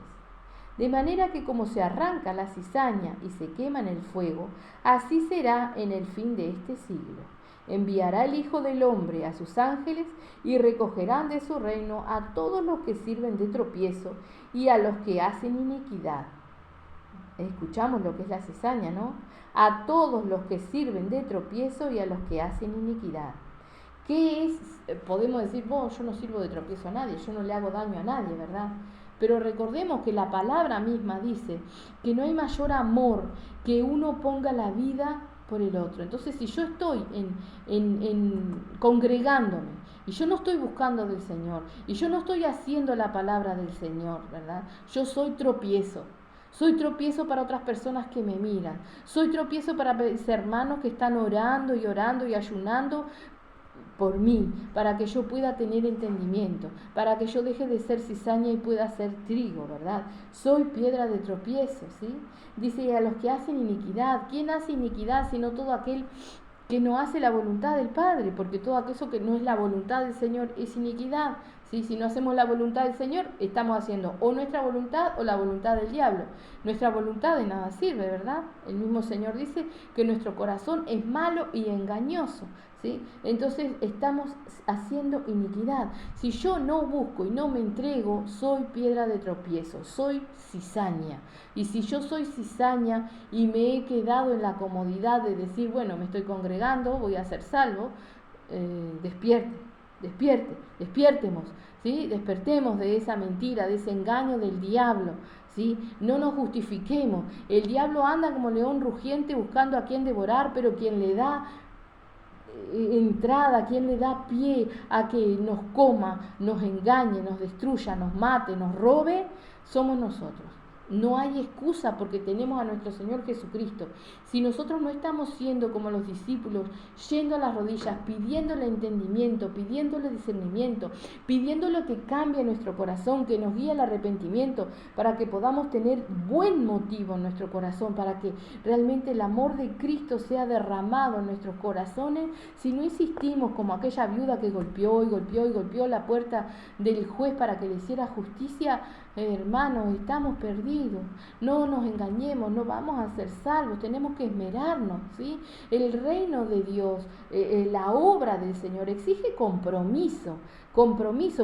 De manera que como se arranca la cizaña y se quema en el fuego, así será en el fin de este siglo. Enviará el Hijo del Hombre a sus ángeles y recogerán de su reino a todos los que sirven de tropiezo y a los que hacen iniquidad. Escuchamos lo que es la cizaña, ¿no? A todos los que sirven de tropiezo y a los que hacen iniquidad. ¿Qué es? Podemos decir, yo no sirvo de tropiezo a nadie, yo no le hago daño a nadie, ¿verdad? Pero recordemos que la palabra misma dice que no hay mayor amor que uno ponga la vida por el otro. Entonces, si yo estoy congregándome y yo no estoy buscando del Señor y yo no estoy haciendo la palabra del Señor, ¿verdad? Yo soy tropiezo. Soy tropiezo para otras personas que me miran. Soy tropiezo para mis hermanos que están orando y ayunando por mí, para que yo pueda tener entendimiento, para que yo deje de ser cizaña y pueda ser trigo, ¿verdad? Soy piedra de tropiezo, ¿sí? Dice, a los que hacen iniquidad. ¿Quién hace iniquidad sino todo aquel que no hace la voluntad del Padre? Porque todo aquello que no es la voluntad del Señor es iniquidad, ¿sí? Si no hacemos la voluntad del Señor, estamos haciendo o nuestra voluntad o la voluntad del diablo. Nuestra voluntad de nada sirve, ¿verdad? El mismo Señor dice que nuestro corazón es malo y engañoso, ¿sí? Entonces estamos haciendo iniquidad. Si yo no busco y no me entrego, soy piedra de tropiezo, soy cizaña. Y si yo soy cizaña y me he quedado en la comodidad de decir, bueno, me estoy congregando, voy a ser salvo, despiértemos, ¿sí? Despertemos de esa mentira, de ese engaño del diablo, ¿sí? No nos justifiquemos. El diablo anda como león rugiente buscando a quien devorar, pero quien le da entrada, quien le da pie a que nos coma, nos engañe, nos destruya, nos mate, nos robe, somos nosotros. No hay excusa porque tenemos a nuestro Señor Jesucristo. Si nosotros no estamos siendo como los discípulos, yendo a las rodillas, pidiéndole entendimiento, pidiéndole discernimiento, pidiéndole que cambie nuestro corazón, que nos guíe al arrepentimiento, para que podamos tener buen motivo en nuestro corazón, para que realmente el amor de Cristo sea derramado en nuestros corazones, si no insistimos como aquella viuda que golpeó la puerta del juez para que le hiciera justicia, hermanos, estamos perdidos. No nos engañemos, no vamos a ser salvos, tenemos que esmerarnos, ¿sí? El reino de Dios, la obra del Señor exige compromiso,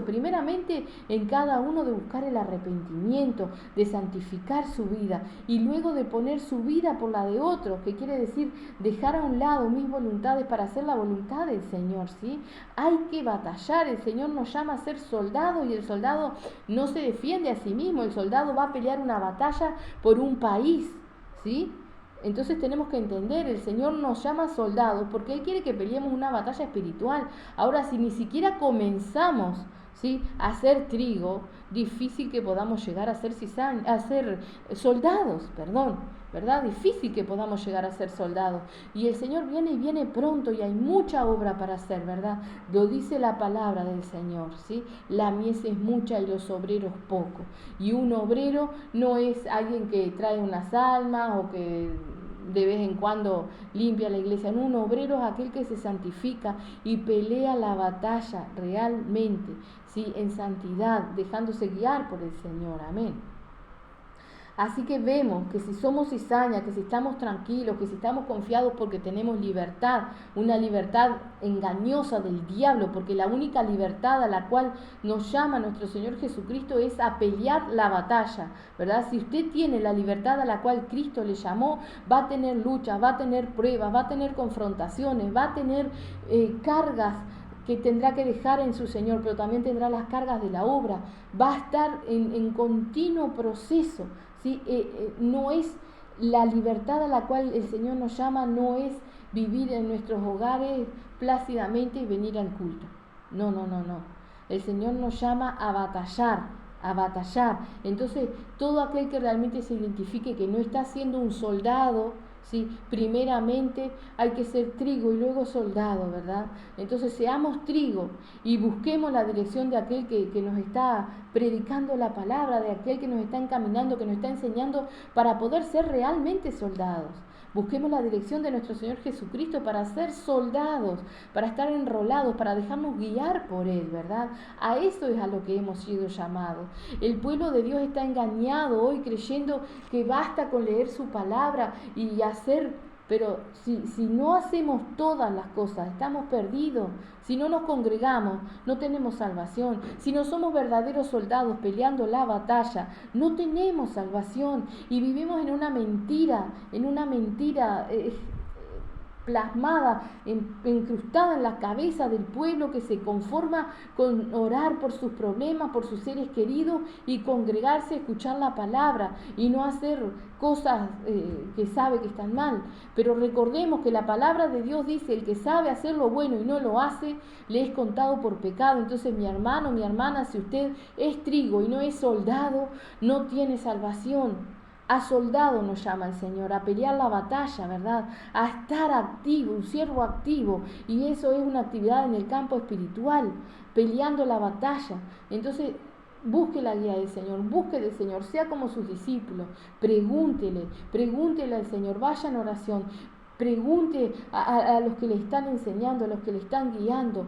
primeramente en cada uno de buscar el arrepentimiento, de santificar su vida y luego de poner su vida por la de otros, que quiere decir dejar a un lado mis voluntades para hacer la voluntad del Señor, ¿sí? Hay que batallar, el Señor nos llama a ser soldados y el soldado no se defiende a sí mismo, el soldado va a pelear una batalla por un país, ¿sí? Entonces tenemos que entender, el Señor nos llama soldados porque Él quiere que peleemos una batalla espiritual. Ahora, si ni siquiera comenzamos, ¿sí?, a hacer trigo, difícil que podamos llegar a ser soldados, ¿verdad? Difícil que podamos llegar a ser soldados. Y el Señor viene y viene pronto y hay mucha obra para hacer, ¿verdad? Lo dice la palabra del Señor, ¿sí? La mies es mucha y los obreros pocos. Y un obrero no es alguien que trae unas almas o que de vez en cuando limpia la iglesia. No, un obrero es aquel que se santifica y pelea la batalla realmente, ¿sí? En santidad, dejándose guiar por el Señor. Amén. Así que vemos que si somos cizaña, que si estamos tranquilos, que si estamos confiados porque tenemos libertad, una libertad engañosa del diablo, porque la única libertad a la cual nos llama nuestro Señor Jesucristo es a pelear la batalla, ¿verdad? Si usted tiene la libertad a la cual Cristo le llamó, va a tener luchas, va a tener pruebas, va a tener confrontaciones, va a tener cargas que tendrá que dejar en su Señor, pero también tendrá las cargas de la obra, va a estar en continuo proceso. ¿Sí? No es la libertad a la cual el Señor nos llama, no es vivir en nuestros hogares plácidamente y venir al culto. No. El Señor nos llama a batallar. Entonces, todo aquel que realmente se identifique que no está siendo un soldado, ¿sí? Primeramente hay que ser trigo y luego soldado, ¿verdad? Entonces seamos trigo y busquemos la dirección de aquel que nos está predicando la palabra, de aquel que nos está encaminando, que nos está enseñando para poder ser realmente soldados. Busquemos la dirección de nuestro Señor Jesucristo para ser soldados, para estar enrolados, para dejarnos guiar por Él, ¿verdad? A eso es a lo que hemos sido llamados. El pueblo de Dios está engañado hoy creyendo que basta con leer su palabra y hacer, pero si no hacemos todas las cosas, estamos perdidos. Si no nos congregamos, no tenemos salvación. Si no somos verdaderos soldados peleando la batalla, no tenemos salvación. Y vivimos en una mentira plasmada, incrustada en la cabeza del pueblo que se conforma con orar por sus problemas, por sus seres queridos y congregarse, escuchar la palabra y no hacer cosas que sabe que están mal. Pero recordemos que la palabra de Dios dice: el que sabe hacer lo bueno y no lo hace, le es contado por pecado. Entonces, mi hermano, mi hermana, si usted es trigo y no es soldado, no tiene salvación. A soldado nos llama el Señor, a pelear la batalla, ¿verdad? A estar activo, un siervo activo. Y eso es una actividad en el campo espiritual, peleando la batalla. Entonces, busque la guía del Señor, busque del Señor, sea como sus discípulos. Pregúntele al Señor, vaya en oración, pregunte a los que le están enseñando, a los que le están guiando.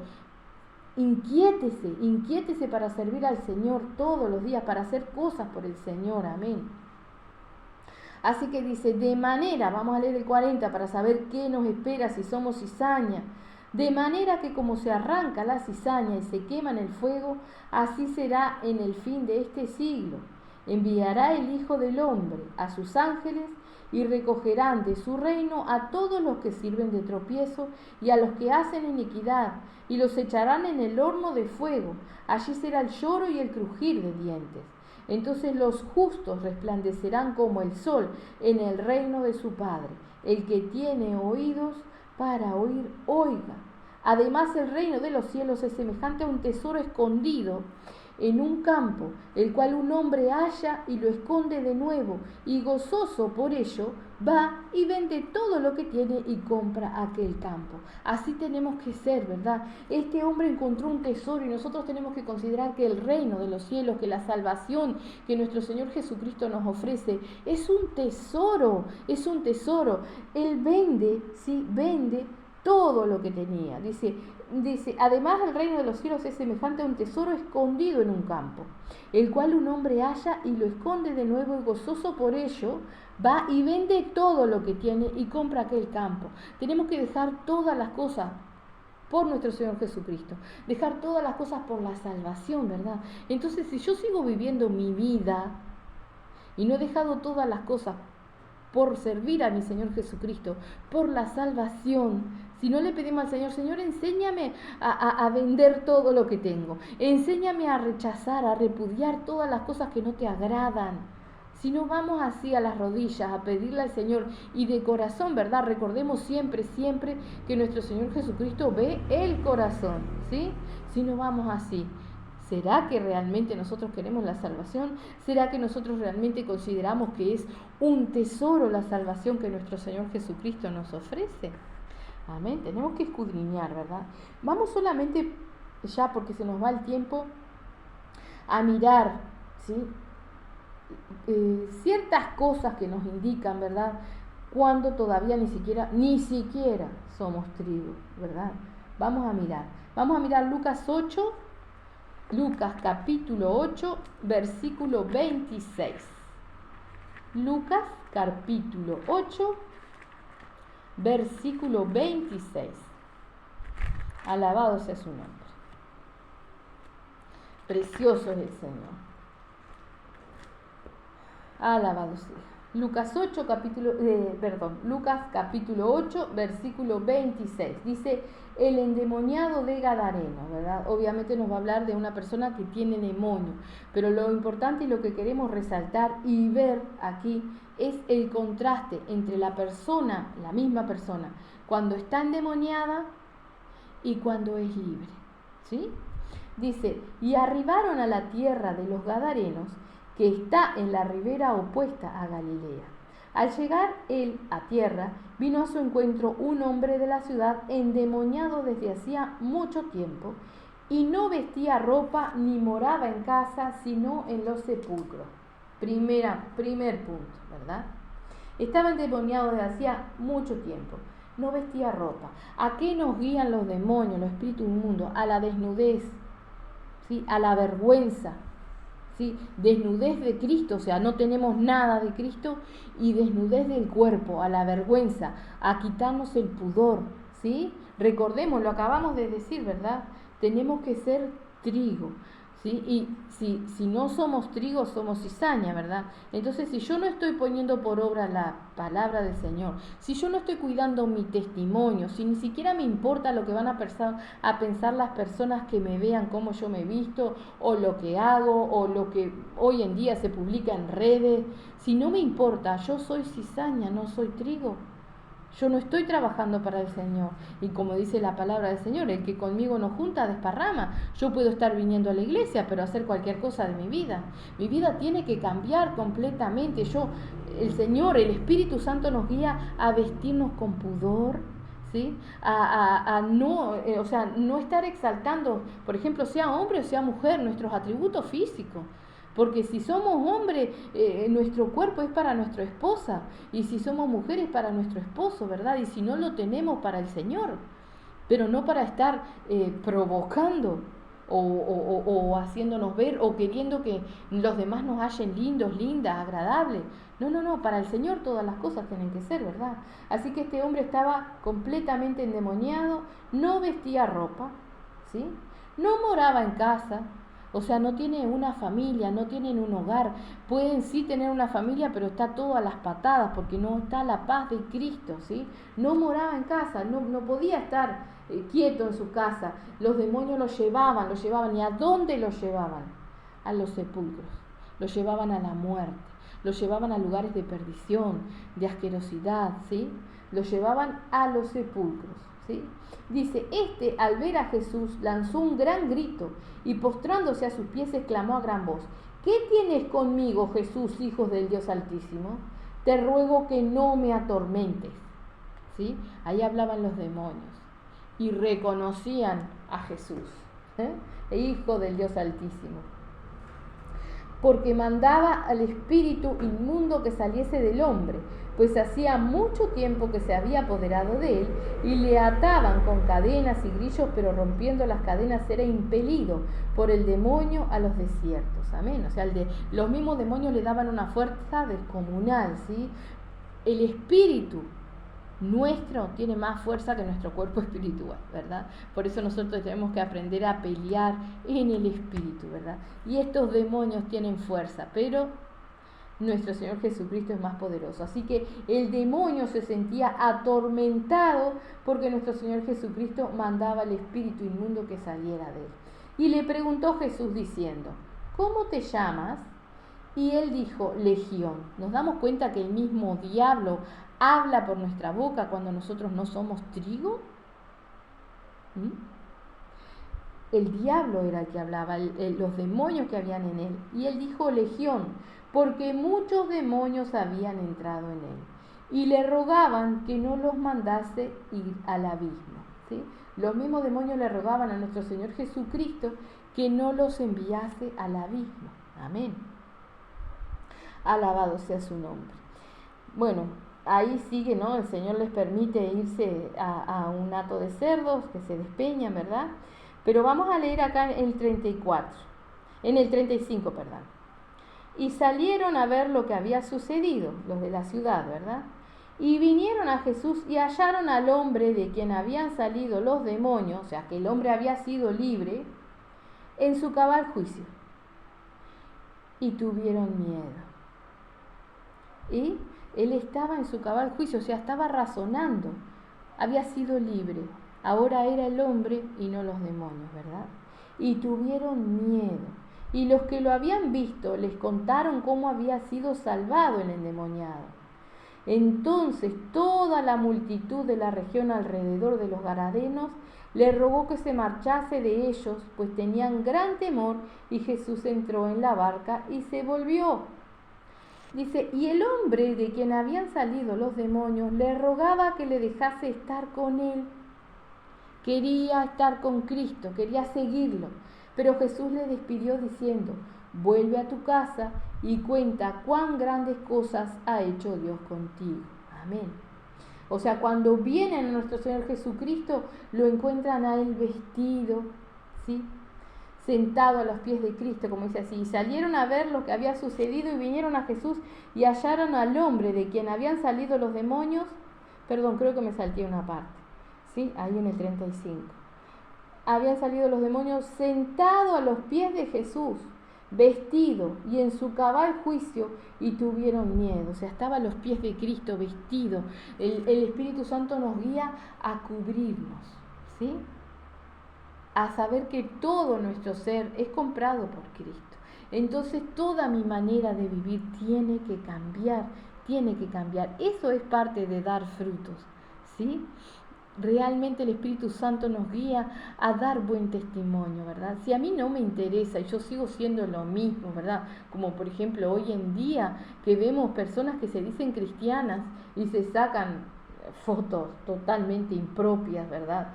Inquiétese para servir al Señor todos los días, para hacer cosas por el Señor. Amén. Así que dice, de manera, vamos a leer el 40 para saber qué nos espera si somos cizaña. De manera que como se arranca la cizaña y se quema en el fuego, así será en el fin de este siglo. Enviará el Hijo del Hombre a sus ángeles y recogerán de su reino a todos los que sirven de tropiezo y a los que hacen iniquidad, y los echarán en el horno de fuego. Allí será el lloro y el crujir de dientes. Entonces los justos resplandecerán como el sol en el reino de su Padre. El que tiene oídos para oír, oiga. Además, el reino de los cielos es semejante a un tesoro escondido en un campo, el cual un hombre halla y lo esconde de nuevo, y gozoso por ello va y vende todo lo que tiene y compra aquel campo. Así tenemos que ser, ¿verdad? Este hombre encontró un tesoro y nosotros tenemos que considerar que el reino de los cielos, que la salvación que nuestro Señor Jesucristo nos ofrece, es un tesoro, es un tesoro. Él vende, sí, vende todo lo que tenía. Dice, además el reino de los cielos es semejante a un tesoro escondido en un campo, el cual un hombre halla y lo esconde de nuevo, y gozoso por ello va y vende todo lo que tiene y compra aquel campo. Tenemos que dejar todas las cosas por nuestro Señor Jesucristo, dejar todas las cosas por la salvación, ¿verdad? Entonces, si yo sigo viviendo mi vida y no he dejado todas las cosas por servir a mi Señor Jesucristo, por la salvación, si no le pedimos al Señor, Señor, enséñame a vender todo lo que tengo, enséñame a rechazar, a repudiar todas las cosas que no te agradan. Si no vamos así a las rodillas a pedirle al Señor y de corazón, ¿verdad? Recordemos siempre que nuestro Señor Jesucristo ve el corazón, ¿sí? Si no vamos así, ¿será que realmente nosotros queremos la salvación? ¿Será que nosotros realmente consideramos que es un tesoro la salvación que nuestro Señor Jesucristo nos ofrece? Amén. Tenemos que escudriñar, ¿verdad? Vamos solamente, ya porque se nos va el tiempo, a mirar, ¿sí? Ciertas cosas que nos indican, ¿verdad? cuando todavía ni siquiera somos trigo, ¿verdad? Vamos a mirar Lucas capítulo 8, versículo 26. Lucas capítulo 8, versículo 26. Alabado sea su nombre. Precioso es el Señor. Alabado sea. Lucas capítulo 8, versículo 26. Dice, el endemoniado de Gadareno, ¿verdad? Obviamente nos va a hablar de una persona que tiene demonio, pero lo importante y lo que queremos resaltar y ver aquí es el contraste entre la misma persona, cuando está endemoniada y cuando es libre, ¿sí? Dice, y arribaron a la tierra de los Gadarenos, que está en la ribera opuesta a Galilea. Al llegar él a tierra, vino a su encuentro un hombre de la ciudad endemoniado desde hacía mucho tiempo, y no vestía ropa ni moraba en casa, sino en los sepulcros. Primer punto, ¿verdad? Estaba endemoniado desde hacía mucho tiempo. No vestía ropa. ¿A qué nos guían los demonios, los espíritus inmundos? A la desnudez, ¿sí? A la vergüenza, ¿sí? Desnudez de Cristo, o sea, no tenemos nada de Cristo, y desnudez del cuerpo, a la vergüenza, a quitarnos el pudor, ¿sí? Recordemos, lo acabamos de decir, ¿verdad? Tenemos que ser trigo, ¿sí? Y si no somos trigo, somos cizaña, ¿verdad? Entonces, si yo no estoy poniendo por obra la palabra del Señor, si yo no estoy cuidando mi testimonio, si ni siquiera me importa lo que van a pensar las personas que me vean cómo yo me visto, o lo que hago, o lo que hoy en día se publica en redes, si no me importa, yo soy cizaña, no soy trigo. Yo no estoy trabajando para el Señor. Y como dice la palabra del Señor, el que conmigo no junta, desparrama. Yo puedo estar viniendo a la iglesia, pero hacer cualquier cosa de mi vida. Mi vida tiene que cambiar completamente. El Señor, el Espíritu Santo nos guía a vestirnos con pudor, ¿sí? No estar exaltando, por ejemplo, sea hombre o sea mujer, nuestros atributos físicos. Porque si somos hombres, nuestro cuerpo es para nuestra esposa, y si somos mujeres, para nuestro esposo, ¿verdad? Y si no, lo tenemos para el Señor, pero no para estar provocando o haciéndonos ver o queriendo que los demás nos hallen lindos, lindas, agradables. No, para el Señor todas las cosas tienen que ser, ¿verdad? Así que este hombre estaba completamente endemoniado, no vestía ropa, ¿sí? No moraba en casa. O sea, no tiene una familia, no tienen un hogar. Pueden sí tener una familia, pero está todo a las patadas porque no está la paz de Cristo, ¿sí? No moraba en casa, no podía estar quieto en su casa. Los demonios lo llevaban. ¿Y a dónde lo llevaban? A los sepulcros. Lo llevaban a la muerte. Lo llevaban a lugares de perdición, de asquerosidad, ¿sí? Lo llevaban a los sepulcros, ¿sí? Dice, al ver a Jesús lanzó un gran grito y postrándose a sus pies exclamó a gran voz, ¿qué tienes conmigo, Jesús, Hijo del Dios Altísimo? Te ruego que no me atormentes, ¿sí? Ahí hablaban los demonios y reconocían a Jesús, Hijo del Dios Altísimo, porque mandaba al espíritu inmundo que saliese del hombre, pues hacía mucho tiempo que se había apoderado de él, y le ataban con cadenas y grillos, pero rompiendo las cadenas era impelido por el demonio a los desiertos. Amén. O sea, los mismos demonios le daban una fuerza descomunal, ¿sí? El espíritu nuestro tiene más fuerza que nuestro cuerpo espiritual, ¿verdad? Por eso nosotros tenemos que aprender a pelear en el espíritu, ¿verdad? Y estos demonios tienen fuerza, pero nuestro Señor Jesucristo es más poderoso. Así que el demonio se sentía atormentado porque nuestro Señor Jesucristo mandaba al espíritu inmundo que saliera de él. Y le preguntó Jesús diciendo, ¿cómo te llamas? Y él dijo, Legión. Nos damos cuenta que el mismo diablo habla por nuestra boca cuando nosotros no somos trigo. El diablo era el que hablaba, los demonios que habían en él. Y él dijo Legión, porque muchos demonios habían entrado en él. Y le rogaban que no los mandase ir al abismo, ¿sí? Los mismos demonios le rogaban a nuestro Señor Jesucristo que no los enviase al abismo. Amén. Alabado sea su nombre. Bueno, ahí sigue, ¿no? El Señor les permite irse a un hato de cerdos que se despeñan, ¿verdad? Pero vamos a leer acá en el 35, perdón. Y salieron a ver lo que había sucedido, los de la ciudad, ¿verdad? Y vinieron a Jesús y hallaron al hombre de quien habían salido los demonios, o sea, que el hombre había sido libre, en su cabal juicio. Y tuvieron miedo. Y él estaba en su cabal juicio, o sea, estaba razonando. Había sido libre. Ahora era el hombre y no los demonios, ¿verdad? Y tuvieron miedo. Y los que lo habían visto les contaron cómo había sido salvado el endemoniado. Entonces toda la multitud de la región alrededor de los Gadarenos le rogó que se marchase de ellos, pues tenían gran temor, y Jesús entró en la barca y se volvió. Dice, y el hombre de quien habían salido los demonios le rogaba que le dejase estar con él. Quería estar con Cristo, quería seguirlo, pero Jesús le despidió diciendo, vuelve a tu casa y cuenta cuán grandes cosas ha hecho Dios contigo. Amén. O sea, cuando vienen a nuestro Señor Jesucristo, lo encuentran a Él vestido, ¿sí? Sentado a los pies de Cristo, como dice así. Y salieron a ver lo que había sucedido y vinieron a Jesús y hallaron al hombre de quien habían salido los demonios. Perdón, creo que me salté una parte, ¿sí? Ahí en el 35. Habían salido los demonios sentado a los pies de Jesús, vestido y en su cabal juicio, y tuvieron miedo. O sea, estaba a los pies de Cristo vestido. El Espíritu Santo nos guía a cubrirnos, ¿sí? A saber que todo nuestro ser es comprado por Cristo. Entonces toda mi manera de vivir tiene que cambiar, tiene que cambiar. Eso es parte de dar frutos, ¿sí? Realmente el Espíritu Santo nos guía a dar buen testimonio, ¿verdad? Si a mí no me interesa y yo sigo siendo lo mismo, ¿verdad? Como por ejemplo hoy en día que vemos personas que se dicen cristianas y se sacan fotos totalmente impropias, ¿verdad?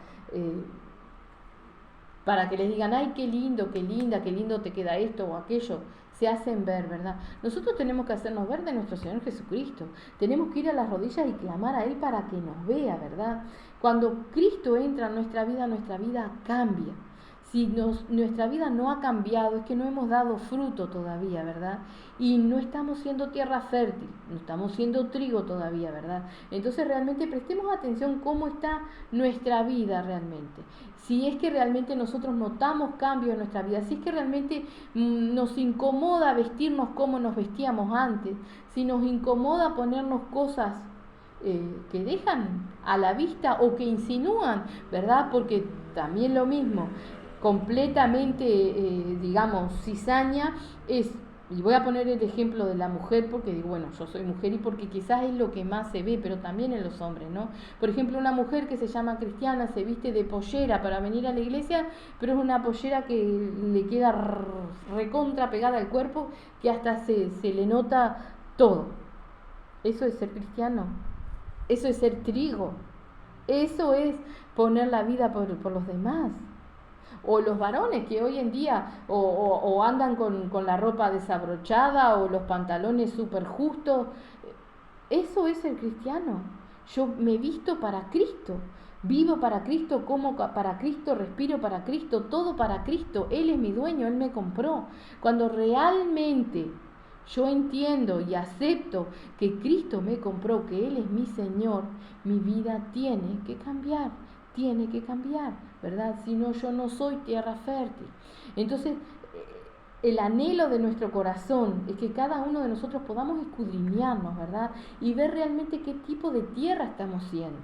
Para que les digan, ay, qué lindo, qué linda, qué lindo te queda esto o aquello. Se hacen ver, ¿verdad? Nosotros tenemos que hacernos ver de nuestro Señor Jesucristo. Tenemos que ir a las rodillas y clamar a Él para que nos vea, ¿verdad? Cuando Cristo entra en nuestra vida cambia. Si nuestra vida no ha cambiado, es que no hemos dado fruto todavía, ¿verdad? Y no estamos siendo tierra fértil, no estamos siendo trigo todavía, ¿verdad? Entonces realmente prestemos atención cómo está nuestra vida realmente. Si es que realmente nosotros notamos cambios en nuestra vida, si es que realmente nos incomoda vestirnos como nos vestíamos antes, si nos incomoda ponernos cosas que dejan a la vista o que insinúan, ¿verdad? Porque también lo mismo, completamente, digamos, cizaña es, y voy a poner el ejemplo de la mujer porque digo, bueno, yo soy mujer y porque quizás es lo que más se ve, pero también en los hombres, ¿no? Por ejemplo, una mujer que se llama cristiana se viste de pollera para venir a la iglesia, pero es una pollera que le queda recontra pegada al cuerpo, que hasta se le nota todo. ¿Eso es ser cristiano? ¿Eso es ser trigo? ¿Eso es poner la vida por los demás? O los varones que hoy en día o andan con la ropa desabrochada o los pantalones súper justos. Eso es el cristiano. Yo me visto para Cristo, vivo para Cristo, como para Cristo, respiro para Cristo, todo para Cristo. Él es mi dueño, Él me compró. Cuando realmente yo entiendo y acepto que Cristo me compró, que Él es mi Señor, mi vida tiene que cambiar. Tiene que cambiar, ¿verdad? Si no, yo no soy tierra fértil. Entonces, el anhelo de nuestro corazón es que cada uno de nosotros podamos escudriñarnos, ¿verdad? Y ver realmente qué tipo de tierra estamos siendo.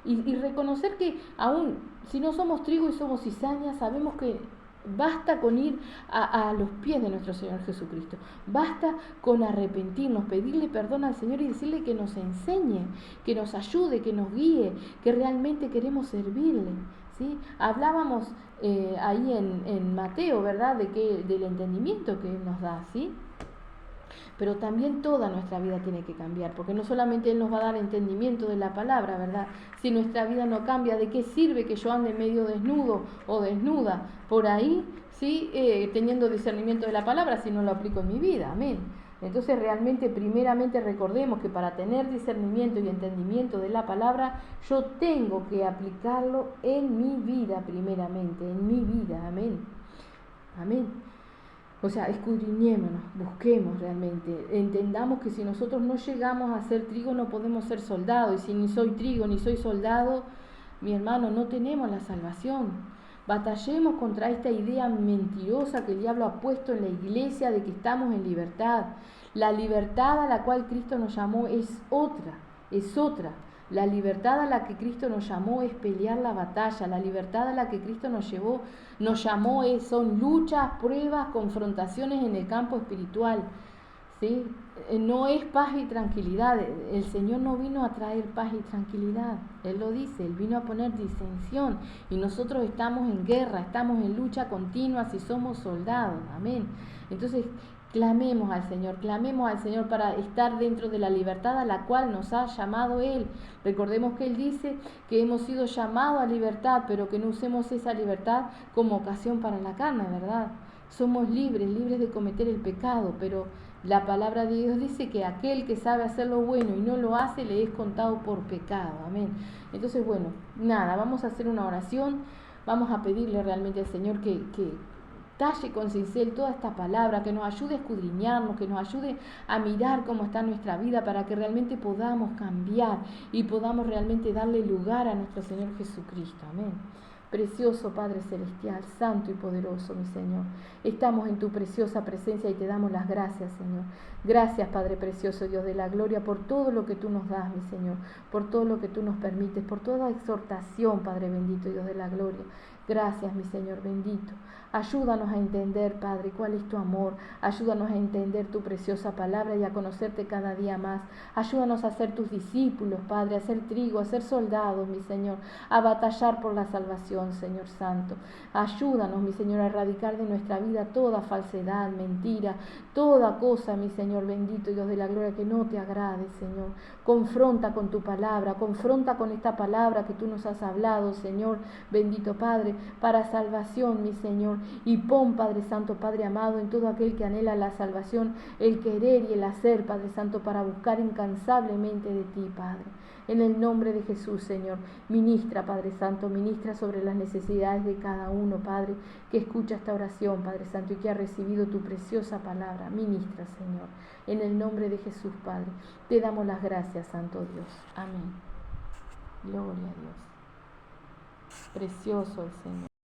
Y reconocer que aún si no somos trigo y somos cizaña, sabemos que basta con ir a los pies de nuestro Señor Jesucristo. Basta con arrepentirnos, pedirle perdón al Señor y decirle que nos enseñe, que nos ayude, que nos guíe, que realmente queremos servirle, ¿sí? Hablábamos ahí en Mateo, ¿verdad? Del entendimiento que Él nos da, ¿sí? Pero también toda nuestra vida tiene que cambiar, porque no solamente Él nos va a dar entendimiento de la palabra, ¿verdad? Si nuestra vida no cambia, ¿de qué sirve que yo ande medio desnudo o desnuda por ahí, ¿sí? Teniendo discernimiento de la palabra si no lo aplico en mi vida? Amén. Entonces realmente, primeramente recordemos que para tener discernimiento y entendimiento de la palabra, yo tengo que aplicarlo en mi vida primeramente, en mi vida, amén. Amén. O sea, escudriñémonos, busquemos realmente, entendamos que si nosotros no llegamos a ser trigo no podemos ser soldado, y si ni soy trigo ni soy soldado, mi hermano, no tenemos la salvación. Batallemos contra esta idea mentirosa que el diablo ha puesto en la iglesia de que estamos en libertad. La libertad a la cual Cristo nos llamó es otra, es otra. La libertad a la que Cristo nos llamó es pelear la batalla. La libertad a la que Cristo nos llamó son luchas, pruebas, confrontaciones en el campo espiritual. ¿Sí? No es paz y tranquilidad. El Señor no vino a traer paz y tranquilidad. Él lo dice, Él vino a poner disensión. Y nosotros estamos en guerra, estamos en lucha continua si somos soldados. Amén. Entonces, clamemos al Señor para estar dentro de la libertad a la cual nos ha llamado Él. Recordemos que Él dice que hemos sido llamados a libertad, pero que no usemos esa libertad como ocasión para la carne, ¿verdad? Somos libres de cometer el pecado, pero la palabra de Dios dice que aquel que sabe hacer lo bueno y no lo hace, le es contado por pecado. Amén. Entonces, bueno, nada, vamos a hacer una oración, vamos a pedirle realmente al Señor que talle con cincel toda esta palabra, que nos ayude a escudriñarnos, que nos ayude a mirar cómo está nuestra vida para que realmente podamos cambiar y podamos realmente darle lugar a nuestro Señor Jesucristo. Amén. Precioso Padre Celestial, santo y poderoso, mi Señor. Estamos en tu preciosa presencia y te damos las gracias, Señor. Gracias, Padre precioso, Dios de la gloria, por todo lo que tú nos das, mi Señor, por todo lo que tú nos permites, por toda exhortación, Padre bendito, Dios de la gloria. Gracias, mi Señor bendito. Ayúdanos a entender, Padre, cuál es tu amor. Ayúdanos a entender tu preciosa palabra y a conocerte cada día más. Ayúdanos a ser tus discípulos, Padre, a ser trigo, a ser soldados, mi Señor, a batallar por la salvación, Señor Santo. Ayúdanos, mi Señor, a erradicar de nuestra vida toda falsedad, mentira, toda cosa, mi Señor bendito, Dios de la gloria, que no te agrade, Señor. Confronta con tu palabra, confronta con esta palabra que tú nos has hablado, Señor bendito Padre, para salvación, mi Señor. Y pon, Padre Santo, Padre amado, en todo aquel que anhela la salvación, el querer y el hacer, Padre Santo, para buscar incansablemente de ti, Padre. En el nombre de Jesús, Señor, ministra, Padre Santo, ministra sobre las necesidades de cada uno, Padre, que escucha esta oración, Padre Santo, y que ha recibido tu preciosa palabra. Ministra, Señor, en el nombre de Jesús, Padre. Te damos las gracias, Santo Dios. Amén. Gloria a Dios. Precioso el Señor.